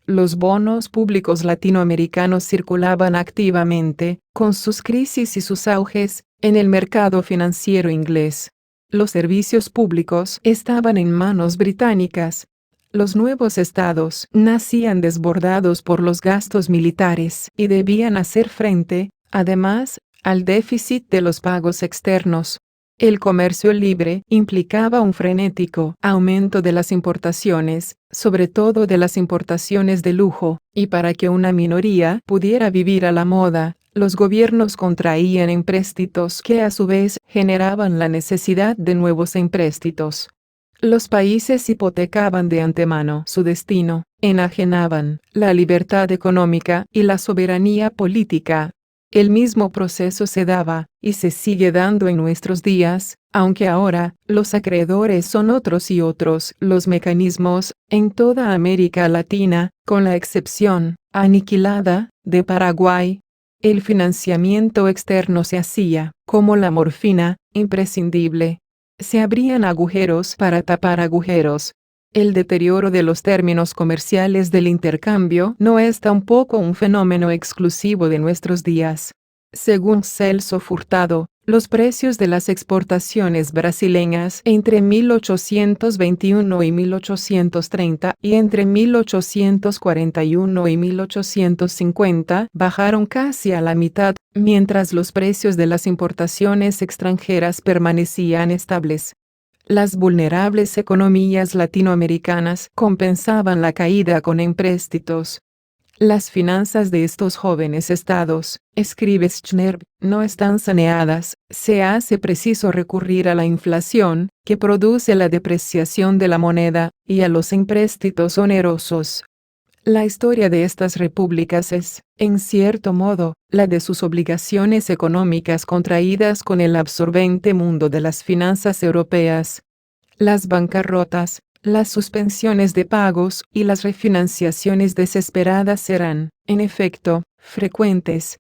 Speaker 1: Los bonos públicos latinoamericanos circulaban activamente, con sus crisis y sus auges, en el mercado financiero inglés. Los servicios públicos estaban en manos británicas. Los nuevos estados nacían desbordados por los gastos militares y debían hacer frente, además, al déficit de los pagos externos. El comercio libre implicaba un frenético aumento de las importaciones, sobre todo de las importaciones de lujo, y para que una minoría pudiera vivir a la moda, los gobiernos contraían empréstitos que a su vez generaban la necesidad de nuevos empréstitos. Los países hipotecaban de antemano su destino, enajenaban la libertad económica y la soberanía política. El mismo proceso se daba, y se sigue dando en nuestros días, aunque ahora, los acreedores son otros y otros los mecanismos, en toda América Latina, con la excepción, aniquilada, de Paraguay. El financiamiento externo se hacía, como la morfina, imprescindible. Se abrían agujeros para tapar agujeros. El deterioro de los términos comerciales del intercambio no es tampoco un fenómeno exclusivo de nuestros días. Según Celso Furtado, los precios de las exportaciones brasileñas entre 1821 y 1830 y entre 1841 y 1850 bajaron casi a la mitad, mientras los precios de las importaciones extranjeras permanecían estables. Las vulnerables economías latinoamericanas compensaban la caída con empréstitos. Las finanzas de estos jóvenes estados, escribe Schnerb, no están saneadas, se hace preciso recurrir a la inflación, que produce la depreciación de la moneda, y a los empréstitos onerosos. La historia de estas repúblicas es, en cierto modo, la de sus obligaciones económicas contraídas con el absorbente mundo de las finanzas europeas. Las bancarrotas, las suspensiones de pagos y las refinanciaciones desesperadas eran, en efecto, frecuentes.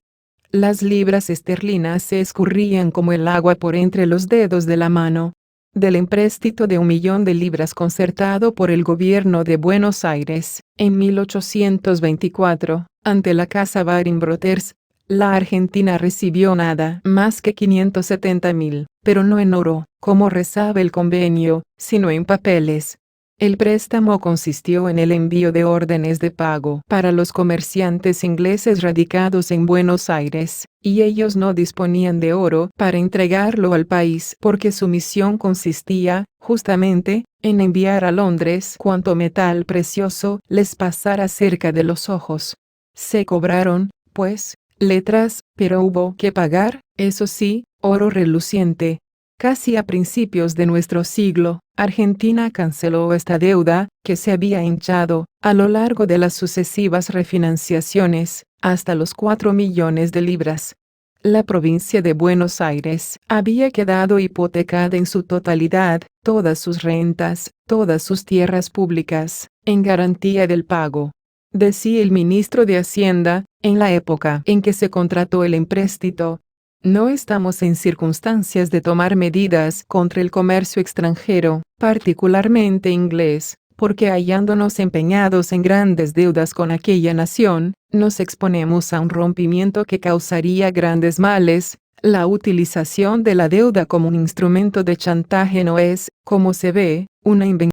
Speaker 1: Las libras esterlinas se escurrían como el agua por entre los dedos de la mano. Del empréstito de 1.000.000 de libras concertado por el gobierno de Buenos Aires, en 1824, ante la Casa Baring Brothers, la Argentina recibió nada más que 570.000, pero no en oro, como rezaba el convenio, sino en papeles. El préstamo consistió en el envío de órdenes de pago para los comerciantes ingleses radicados en Buenos Aires, y ellos no disponían de oro para entregarlo al país porque su misión consistía, justamente, en enviar a Londres cuanto metal precioso les pasara cerca de los ojos. Se cobraron, pues, letras, pero hubo que pagar, eso sí, oro reluciente. Casi a principios de nuestro siglo, Argentina canceló esta deuda, que se había hinchado, a lo largo de las sucesivas refinanciaciones, hasta los 4 millones de libras. La provincia de Buenos Aires había quedado hipotecada en su totalidad, todas sus rentas, todas sus tierras públicas, en garantía del pago. Decía el ministro de Hacienda, en la época en que se contrató el empréstito: no estamos en circunstancias de tomar medidas contra el comercio extranjero, particularmente inglés, porque hallándonos empeñados en grandes deudas con aquella nación, nos exponemos a un rompimiento que causaría grandes males. La utilización de la deuda como un instrumento de chantaje no es, como se ve, una invención.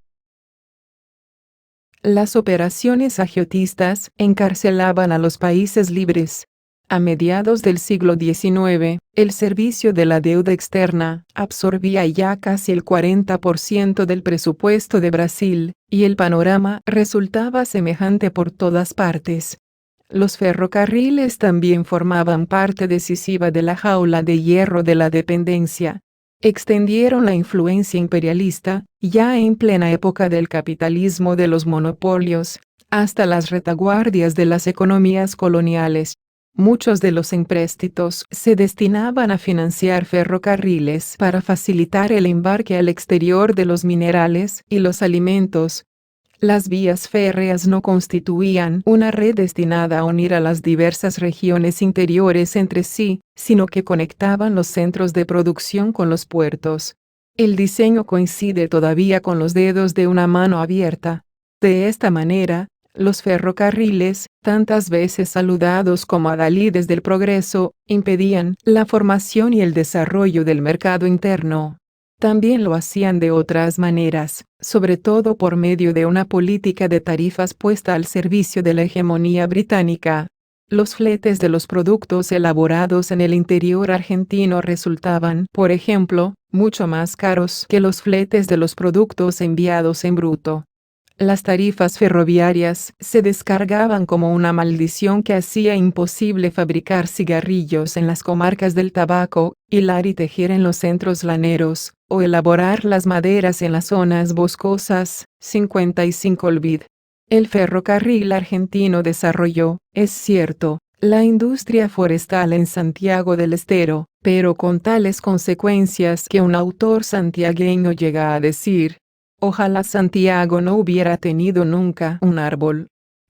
Speaker 1: Las operaciones agiotistas encarcelaban a los países libres. A mediados del siglo XIX, el servicio de la deuda externa absorbía ya casi el 40% del presupuesto de Brasil, y el panorama resultaba semejante por todas partes. Los ferrocarriles también formaban parte decisiva de la jaula de hierro de la dependencia. Extendieron la influencia imperialista, ya en plena época del capitalismo de los monopolios, hasta las retaguardias de las economías coloniales. Muchos de los empréstitos se destinaban a financiar ferrocarriles para facilitar el embarque al exterior de los minerales y los alimentos. Las vías férreas no constituían una red destinada a unir a las diversas regiones interiores entre sí, sino que conectaban los centros de producción con los puertos. El diseño coincide todavía con los dedos de una mano abierta. De esta manera, los ferrocarriles, tantas veces saludados como adalides del progreso, impedían la formación y el desarrollo del mercado interno. También lo hacían de otras maneras, sobre todo por medio de una política de tarifas puesta al servicio de la hegemonía británica. Los fletes de los productos elaborados en el interior argentino resultaban, por ejemplo, mucho más caros que los fletes de los productos enviados en bruto. Las tarifas ferroviarias se descargaban como una maldición que hacía imposible fabricar cigarrillos en las comarcas del tabaco, hilar y tejer en los centros laneros, o elaborar las maderas en las zonas boscosas. 55 Olvid. El ferrocarril argentino desarrolló, es cierto, la industria forestal en Santiago del Estero, pero con tales consecuencias que un autor santiagueño llega a decir: ojalá Santiago no hubiera tenido nunca un árbol.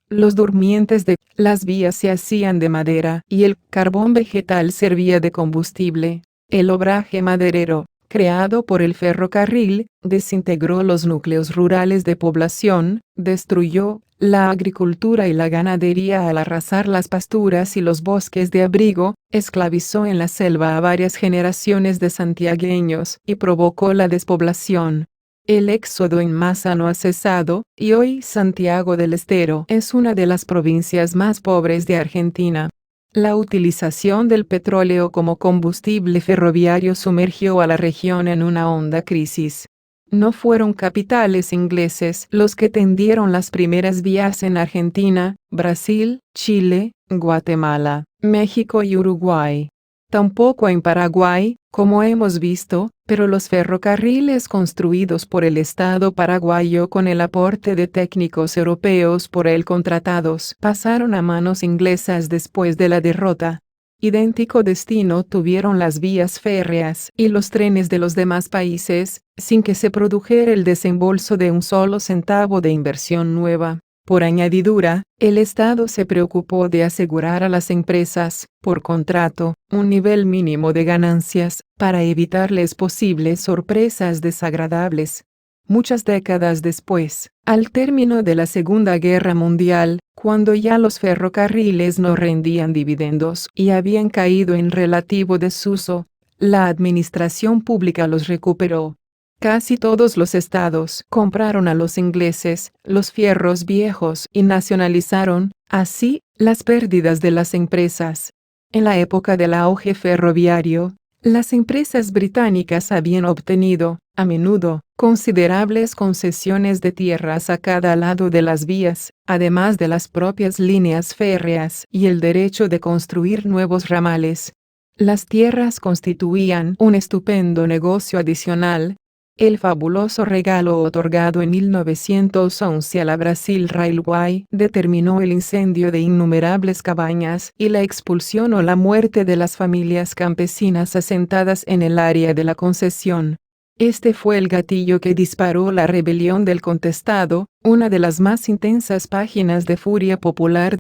Speaker 1: Los durmientes de las vías se hacían de madera y el carbón vegetal servía de combustible. El obraje maderero, creado por el ferrocarril, desintegró los núcleos rurales de población, destruyó la agricultura y la ganadería al arrasar las pasturas y los bosques de abrigo, esclavizó en la selva a varias generaciones de santiagueños y provocó la despoblación. El éxodo en masa no ha cesado, y hoy Santiago del Estero es una de las provincias más pobres de Argentina. La utilización del petróleo como combustible ferroviario sumergió a la región en una honda crisis. No fueron capitales ingleses los que tendieron las primeras vías en Argentina, Brasil, Chile, Guatemala, México y Uruguay. Tampoco en Paraguay, como hemos visto, pero los ferrocarriles construidos por el Estado paraguayo con el aporte de técnicos europeos por él contratados pasaron a manos inglesas después de la derrota. Idéntico destino tuvieron las vías férreas y los trenes de los demás países, sin que se produjera el desembolso de un solo centavo de inversión nueva. Por añadidura, el Estado se preocupó de asegurar a las empresas, por contrato, un nivel mínimo de ganancias, para evitarles posibles sorpresas desagradables. Muchas décadas después, al término de la Segunda Guerra Mundial, cuando ya los ferrocarriles no rendían dividendos y habían caído en relativo desuso, la administración pública los recuperó. Casi todos los estados compraron a los ingleses los fierros viejos y nacionalizaron, así, las pérdidas de las empresas. En la época del auge ferroviario, las empresas británicas habían obtenido, a menudo, considerables concesiones de tierras a cada lado de las vías, además de las propias líneas férreas y el derecho de construir nuevos ramales. Las tierras constituían un estupendo negocio adicional. El fabuloso regalo otorgado en 1911 a la Brazil Railway determinó el incendio de innumerables cabañas y la expulsión o la muerte de las familias campesinas asentadas en el área de la concesión. Este fue el gatillo que disparó la rebelión del contestado, una de las más intensas páginas de furia popular.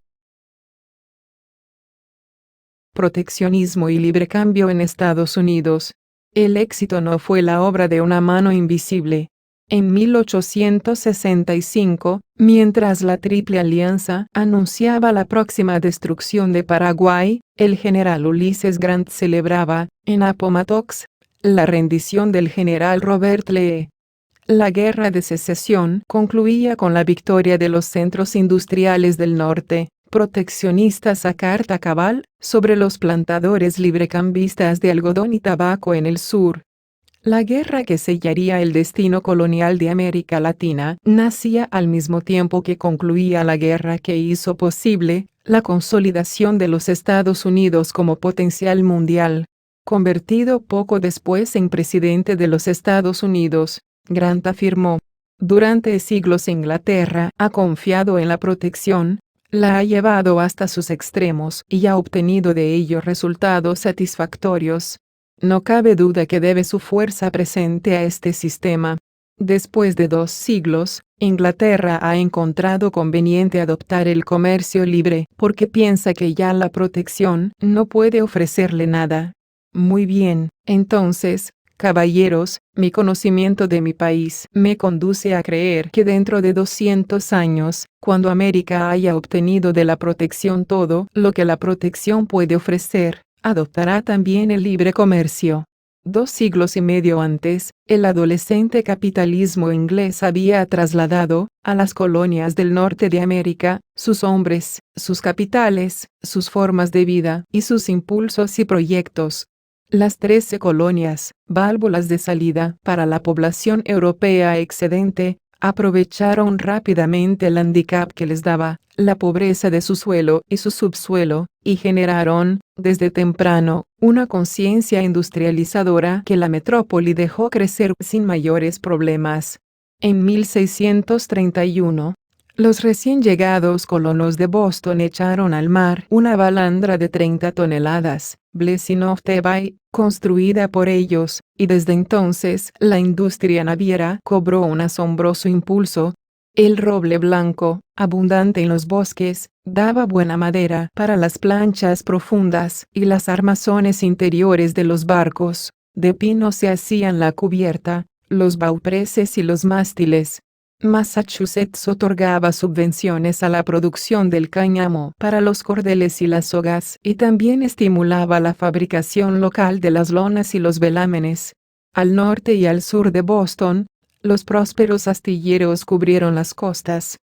Speaker 1: Proteccionismo y librecambio en Estados Unidos. El éxito no fue la obra de una mano invisible. En 1865, mientras la Triple Alianza anunciaba la próxima destrucción de Paraguay, el general Ulysses Grant celebraba, en Appomattox, la rendición del general Robert Lee. La Guerra de Secesión concluía con la victoria de los centros industriales del norte, proteccionistas a carta cabal, sobre los plantadores librecambistas de algodón y tabaco en el sur. La guerra que sellaría el destino colonial de América Latina nacía al mismo tiempo que concluía la guerra que hizo posible la consolidación de los Estados Unidos como potencial mundial. Convertido poco después en presidente de los Estados Unidos, Grant afirmó: durante siglos Inglaterra ha confiado en la protección, la ha llevado hasta sus extremos y ha obtenido de ello resultados satisfactorios. No cabe duda que debe su fuerza presente a este sistema. Después de 2 siglos, Inglaterra ha encontrado conveniente adoptar el comercio libre porque piensa que ya la protección no puede ofrecerle nada. Muy bien, entonces, caballeros, mi conocimiento de mi país me conduce a creer que dentro de 200 años, cuando América haya obtenido de la protección todo lo que la protección puede ofrecer, adoptará también el libre comercio. 2 siglos y medio antes, el adolescente capitalismo inglés había trasladado, a las colonias del norte de América, sus hombres, sus capitales, sus formas de vida y sus impulsos y proyectos. Las 13 colonias, válvulas de salida para la población europea excedente, aprovecharon rápidamente el hándicap que les daba la pobreza de su suelo y su subsuelo, y generaron, desde temprano, una conciencia industrializadora que la metrópoli dejó crecer sin mayores problemas. En 1631, los recién llegados colonos de Boston echaron al mar una balandra de 30 toneladas, Blessing of the Bay, construida por ellos, y desde entonces la industria naviera cobró un asombroso impulso. El roble blanco, abundante en los bosques, daba buena madera para las planchas profundas y las armazones interiores de los barcos. De pino se hacían la cubierta, los baupreces y los mástiles. Massachusetts otorgaba subvenciones a la producción del cáñamo para los cordeles y las sogas y también estimulaba la fabricación local de las lonas y los velámenes. Al norte y al sur de Boston, los prósperos astilleros cubrieron las costas.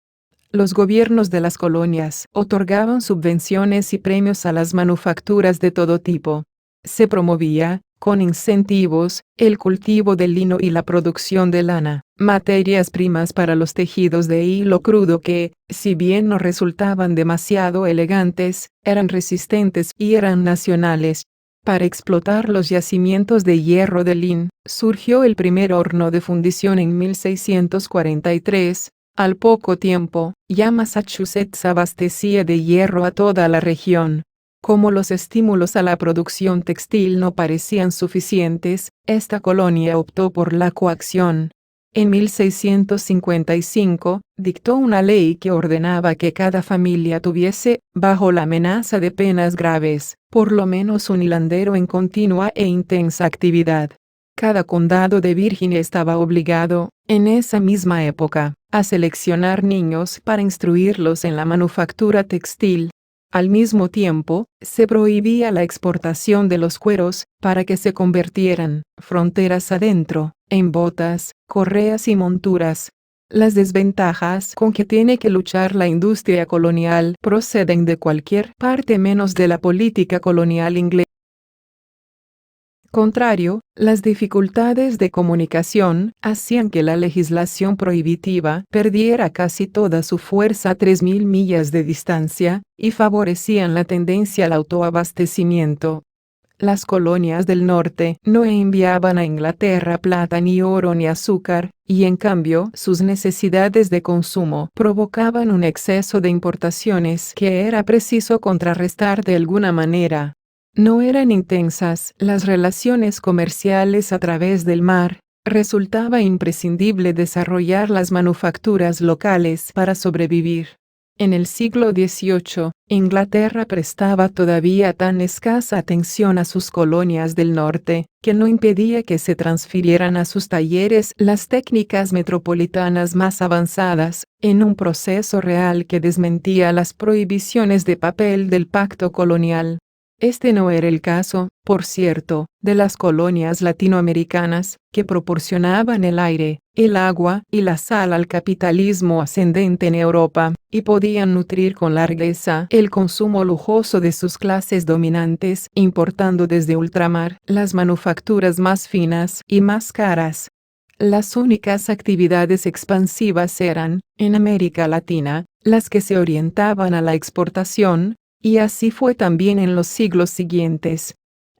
Speaker 1: Los gobiernos de las colonias otorgaban subvenciones y premios a las manufacturas de todo tipo. Se promovía, con incentivos, el cultivo del lino y la producción de lana, materias primas para los tejidos de hilo crudo que, si bien no resultaban demasiado elegantes, eran resistentes y eran nacionales. Para explotar los yacimientos de hierro de Lynn, surgió el primer horno de fundición en 1643. Al poco tiempo, ya Massachusetts abastecía de hierro a toda la región. Como los estímulos a la producción textil no parecían suficientes, esta colonia optó por la coacción. En 1655, dictó una ley que ordenaba que cada familia tuviese, bajo la amenaza de penas graves, por lo menos un hilandero en continua e intensa actividad. Cada condado de Virginia estaba obligado, en esa misma época, a seleccionar niños para instruirlos en la manufactura textil. Al mismo tiempo, se prohibía la exportación de los cueros, para que se convirtieran, fronteras adentro, en botas, correas y monturas. Las desventajas con que tiene que luchar la industria colonial proceden de cualquier parte menos de la política colonial inglesa. Contrario, las dificultades de comunicación hacían que la legislación prohibitiva perdiera casi toda su fuerza a 3.000 millas de distancia, y favorecían la tendencia al autoabastecimiento. Las colonias del norte no enviaban a Inglaterra plata ni oro ni azúcar, y en cambio sus necesidades de consumo provocaban un exceso de importaciones que era preciso contrarrestar de alguna manera. No eran intensas las relaciones comerciales a través del mar, resultaba imprescindible desarrollar las manufacturas locales para sobrevivir. En el siglo XVIII, Inglaterra prestaba todavía tan escasa atención a sus colonias del norte, que no impedía que se transfirieran a sus talleres las técnicas metropolitanas más avanzadas, en un proceso real que desmentía las prohibiciones de papel del pacto colonial. Este no era el caso, por cierto, de las colonias latinoamericanas, que proporcionaban el aire, el agua y la sal al capitalismo ascendente en Europa, y podían nutrir con largueza el consumo lujoso de sus clases dominantes, importando desde ultramar las manufacturas más finas y más caras. Las únicas actividades expansivas eran, en América Latina, las que se orientaban a la exportación, y así fue también en los siglos siguientes.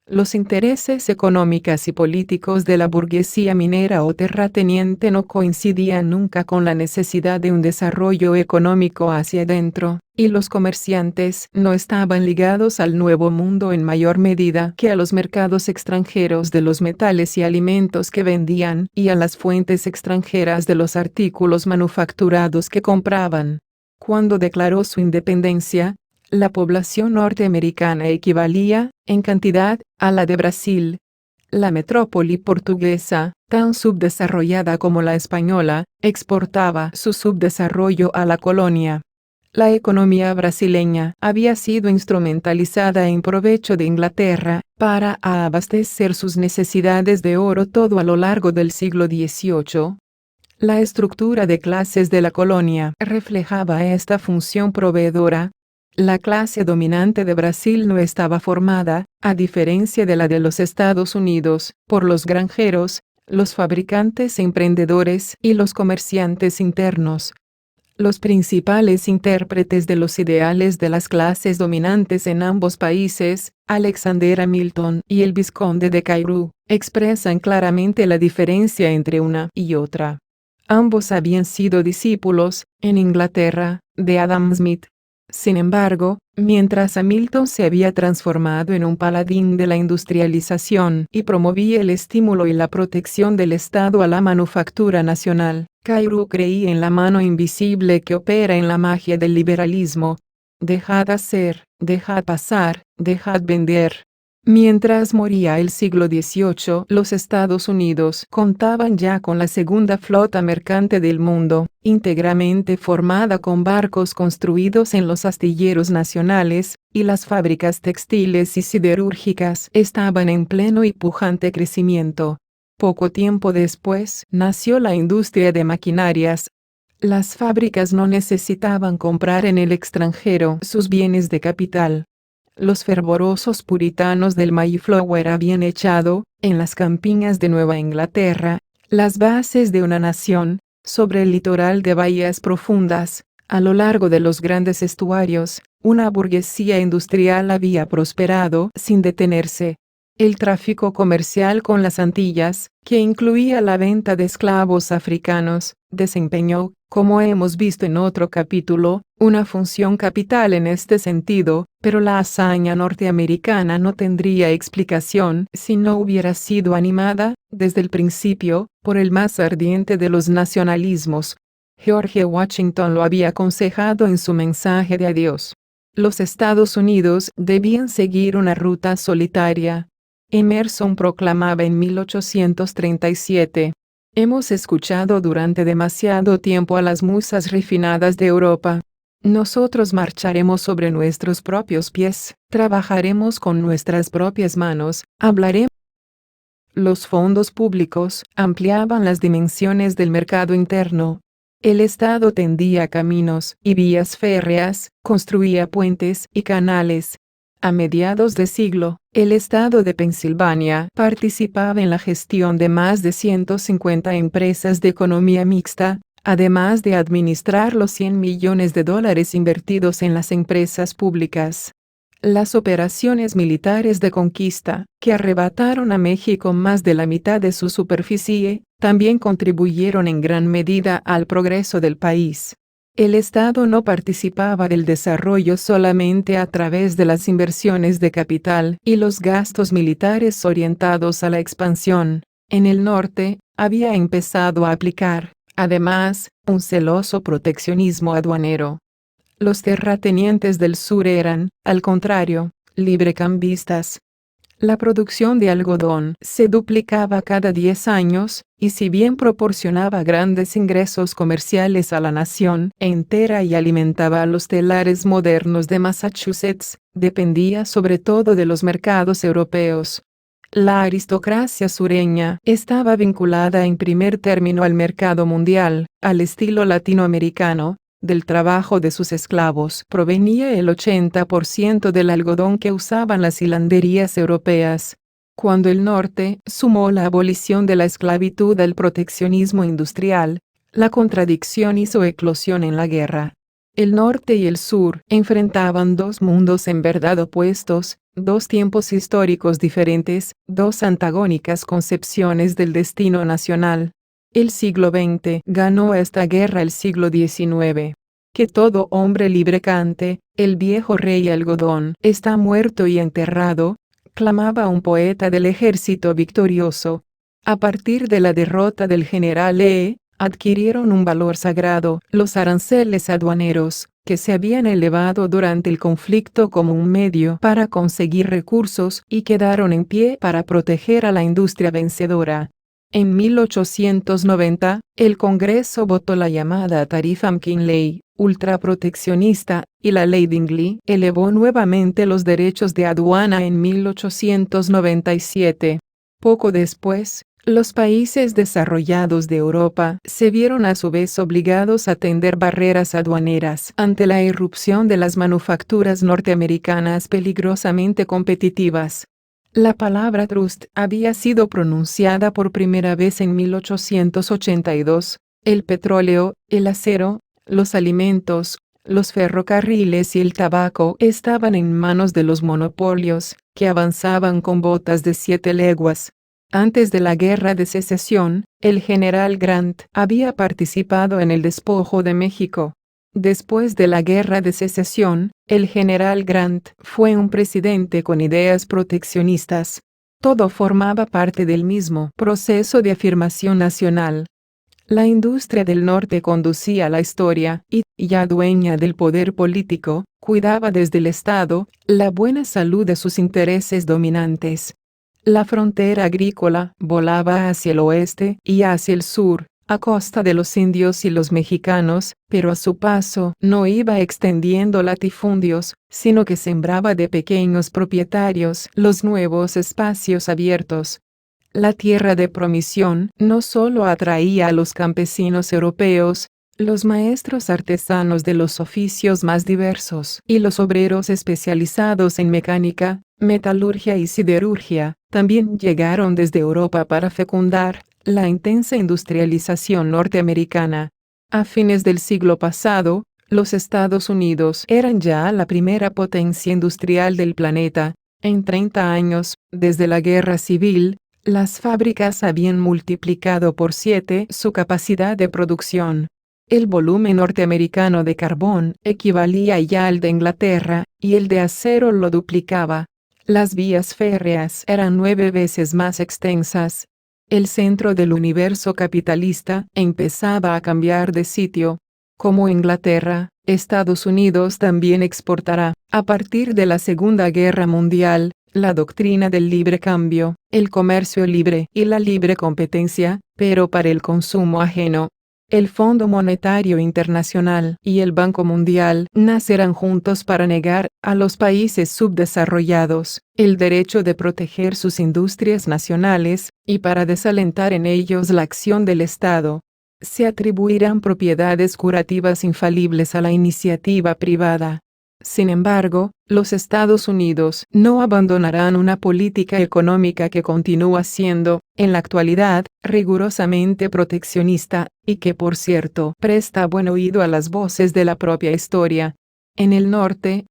Speaker 1: Los intereses económicos y políticos de la burguesía minera o terrateniente no coincidían nunca con la necesidad de un desarrollo económico hacia adentro, y los comerciantes no estaban ligados al Nuevo Mundo en mayor medida que a los mercados extranjeros de los metales y alimentos que vendían y a las fuentes extranjeras de los artículos manufacturados que compraban. Cuando declaró su independencia, la población norteamericana equivalía, en cantidad, a la de Brasil. La metrópoli portuguesa, tan subdesarrollada como la española, exportaba su subdesarrollo a la colonia. La economía brasileña había sido instrumentalizada en provecho de Inglaterra, para abastecer sus necesidades de oro todo a lo largo del siglo XVIII. La estructura de clases de la colonia reflejaba esta función proveedora. La clase dominante de Brasil no estaba formada, a diferencia de la de los Estados Unidos, por los granjeros, los fabricantes e emprendedores y los comerciantes internos. Los principales intérpretes de los ideales de las clases dominantes en ambos países, Alexander Hamilton y el vizconde de Cairú, expresan claramente la diferencia entre una y otra. Ambos habían sido discípulos, en Inglaterra, de Adam Smith. Sin embargo, mientras Hamilton se había transformado en un paladín de la industrialización y promovía el estímulo y la protección del Estado a la manufactura nacional, Cairú creía en la mano invisible que opera en la magia del liberalismo. Dejad hacer, dejad pasar, dejad vender. Mientras moría el siglo XVIII, los Estados Unidos contaban ya con la segunda flota mercante del mundo, íntegramente formada con barcos construidos en los astilleros nacionales, y las fábricas textiles y siderúrgicas estaban en pleno y pujante crecimiento. Poco tiempo después, nació la industria de maquinarias. Las fábricas no necesitaban comprar en el extranjero sus bienes de capital. Los fervorosos puritanos del Mayflower habían echado, en las campiñas de Nueva Inglaterra, las bases de una nación, sobre el litoral de bahías profundas, a lo largo de los grandes estuarios, una burguesía industrial había prosperado sin detenerse. El tráfico comercial con las Antillas, que incluía la venta de esclavos africanos, desempeñó, como hemos visto en otro capítulo, una función capital en este sentido, pero la hazaña norteamericana no tendría explicación si no hubiera sido animada, desde el principio, por el más ardiente de los nacionalismos. George Washington lo había aconsejado en su mensaje de adiós. Los Estados Unidos debían seguir una ruta solitaria. Emerson proclamaba en 1837. Hemos escuchado durante demasiado tiempo a las musas refinadas de Europa. Nosotros marcharemos sobre nuestros propios pies, trabajaremos con nuestras propias manos, hablaremos. Los fondos públicos ampliaban las dimensiones del mercado interno. El Estado tendía caminos y vías férreas, construía puentes y canales. A mediados de siglo, el Estado de Pensilvania participaba en la gestión de más de 150 empresas de economía mixta, además de administrar los $100 millones invertidos en las empresas públicas. Las operaciones militares de conquista, que arrebataron a México más de la mitad de su superficie, también contribuyeron en gran medida al progreso del país. El Estado no participaba del desarrollo solamente a través de las inversiones de capital y los gastos militares orientados a la expansión. En el norte, había empezado a aplicar, además, un celoso proteccionismo aduanero. Los terratenientes del sur eran, al contrario, librecambistas. La producción de algodón se duplicaba cada 10 años, y si bien proporcionaba grandes ingresos comerciales a la nación entera y alimentaba a los telares modernos de Massachusetts, dependía sobre todo de los mercados europeos. La aristocracia sureña estaba vinculada en primer término al mercado mundial, al estilo latinoamericano. Del trabajo de sus esclavos provenía el 80% del algodón que usaban las hilanderías europeas. Cuando el norte sumó la abolición de la esclavitud al proteccionismo industrial, la contradicción hizo eclosión en la guerra. El norte y el sur enfrentaban dos mundos en verdad opuestos, dos tiempos históricos diferentes, dos antagónicas concepciones del destino nacional. El siglo XX ganó a esta guerra el siglo XIX. Que todo hombre libre cante, el viejo rey algodón está muerto y enterrado, clamaba un poeta del ejército victorioso. A partir de la derrota del general adquirieron un valor sagrado los aranceles aduaneros, que se habían elevado durante el conflicto como un medio para conseguir recursos y quedaron en pie para proteger a la industria vencedora. En 1890, el Congreso votó la llamada tarifa McKinley, ultraproteccionista, y la ley Dingley elevó nuevamente los derechos de aduana en 1897. Poco después, los países desarrollados de Europa se vieron a su vez obligados a tender barreras aduaneras ante la irrupción de las manufacturas norteamericanas peligrosamente competitivas. La palabra trust había sido pronunciada por primera vez en 1882. El petróleo, el acero, los alimentos, los ferrocarriles y el tabaco estaban en manos de los monopolios, que avanzaban con botas de 7 leguas. Antes de la Guerra de Secesión, el general Grant había participado en el despojo de México. Después de la Guerra de Secesión, el general Grant fue un presidente con ideas proteccionistas. Todo formaba parte del mismo proceso de afirmación nacional. La industria del norte conducía la historia y, ya dueña del poder político, cuidaba desde el Estado la buena salud de sus intereses dominantes. La frontera agrícola volaba hacia el oeste y hacia el sur, a costa de los indios y los mexicanos, pero a su paso no iba extendiendo latifundios, sino que sembraba de pequeños propietarios los nuevos espacios abiertos. La tierra de promisión no solo atraía a los campesinos europeos, Los maestros artesanos de los oficios más diversos y los obreros especializados en mecánica, metalurgia y siderurgia, también llegaron desde Europa para fecundar la intensa industrialización norteamericana. A fines del siglo pasado, los Estados Unidos eran ya la primera potencia industrial del planeta. En 30 años, desde la Guerra Civil, las fábricas habían multiplicado por 7 su capacidad de producción. El volumen norteamericano de carbón equivalía ya al de Inglaterra, y el de acero lo duplicaba. Las vías férreas eran 9 veces más extensas. El centro del universo capitalista empezaba a cambiar de sitio. Como Inglaterra, Estados Unidos también exportará, a partir de la Segunda Guerra Mundial, la doctrina del libre cambio, el comercio libre y la libre competencia, pero para el consumo ajeno. El Fondo Monetario Internacional y el Banco Mundial nacerán juntos para negar a los países subdesarrollados el derecho de proteger sus industrias nacionales, y para desalentar en ellos la acción del Estado. Se atribuirán propiedades curativas infalibles a la iniciativa privada. Sin embargo, los Estados Unidos no abandonarán una política económica que continúa siendo, en la actualidad, rigurosamente proteccionista, y que por cierto presta buen oído a las voces de la propia historia. En el norte,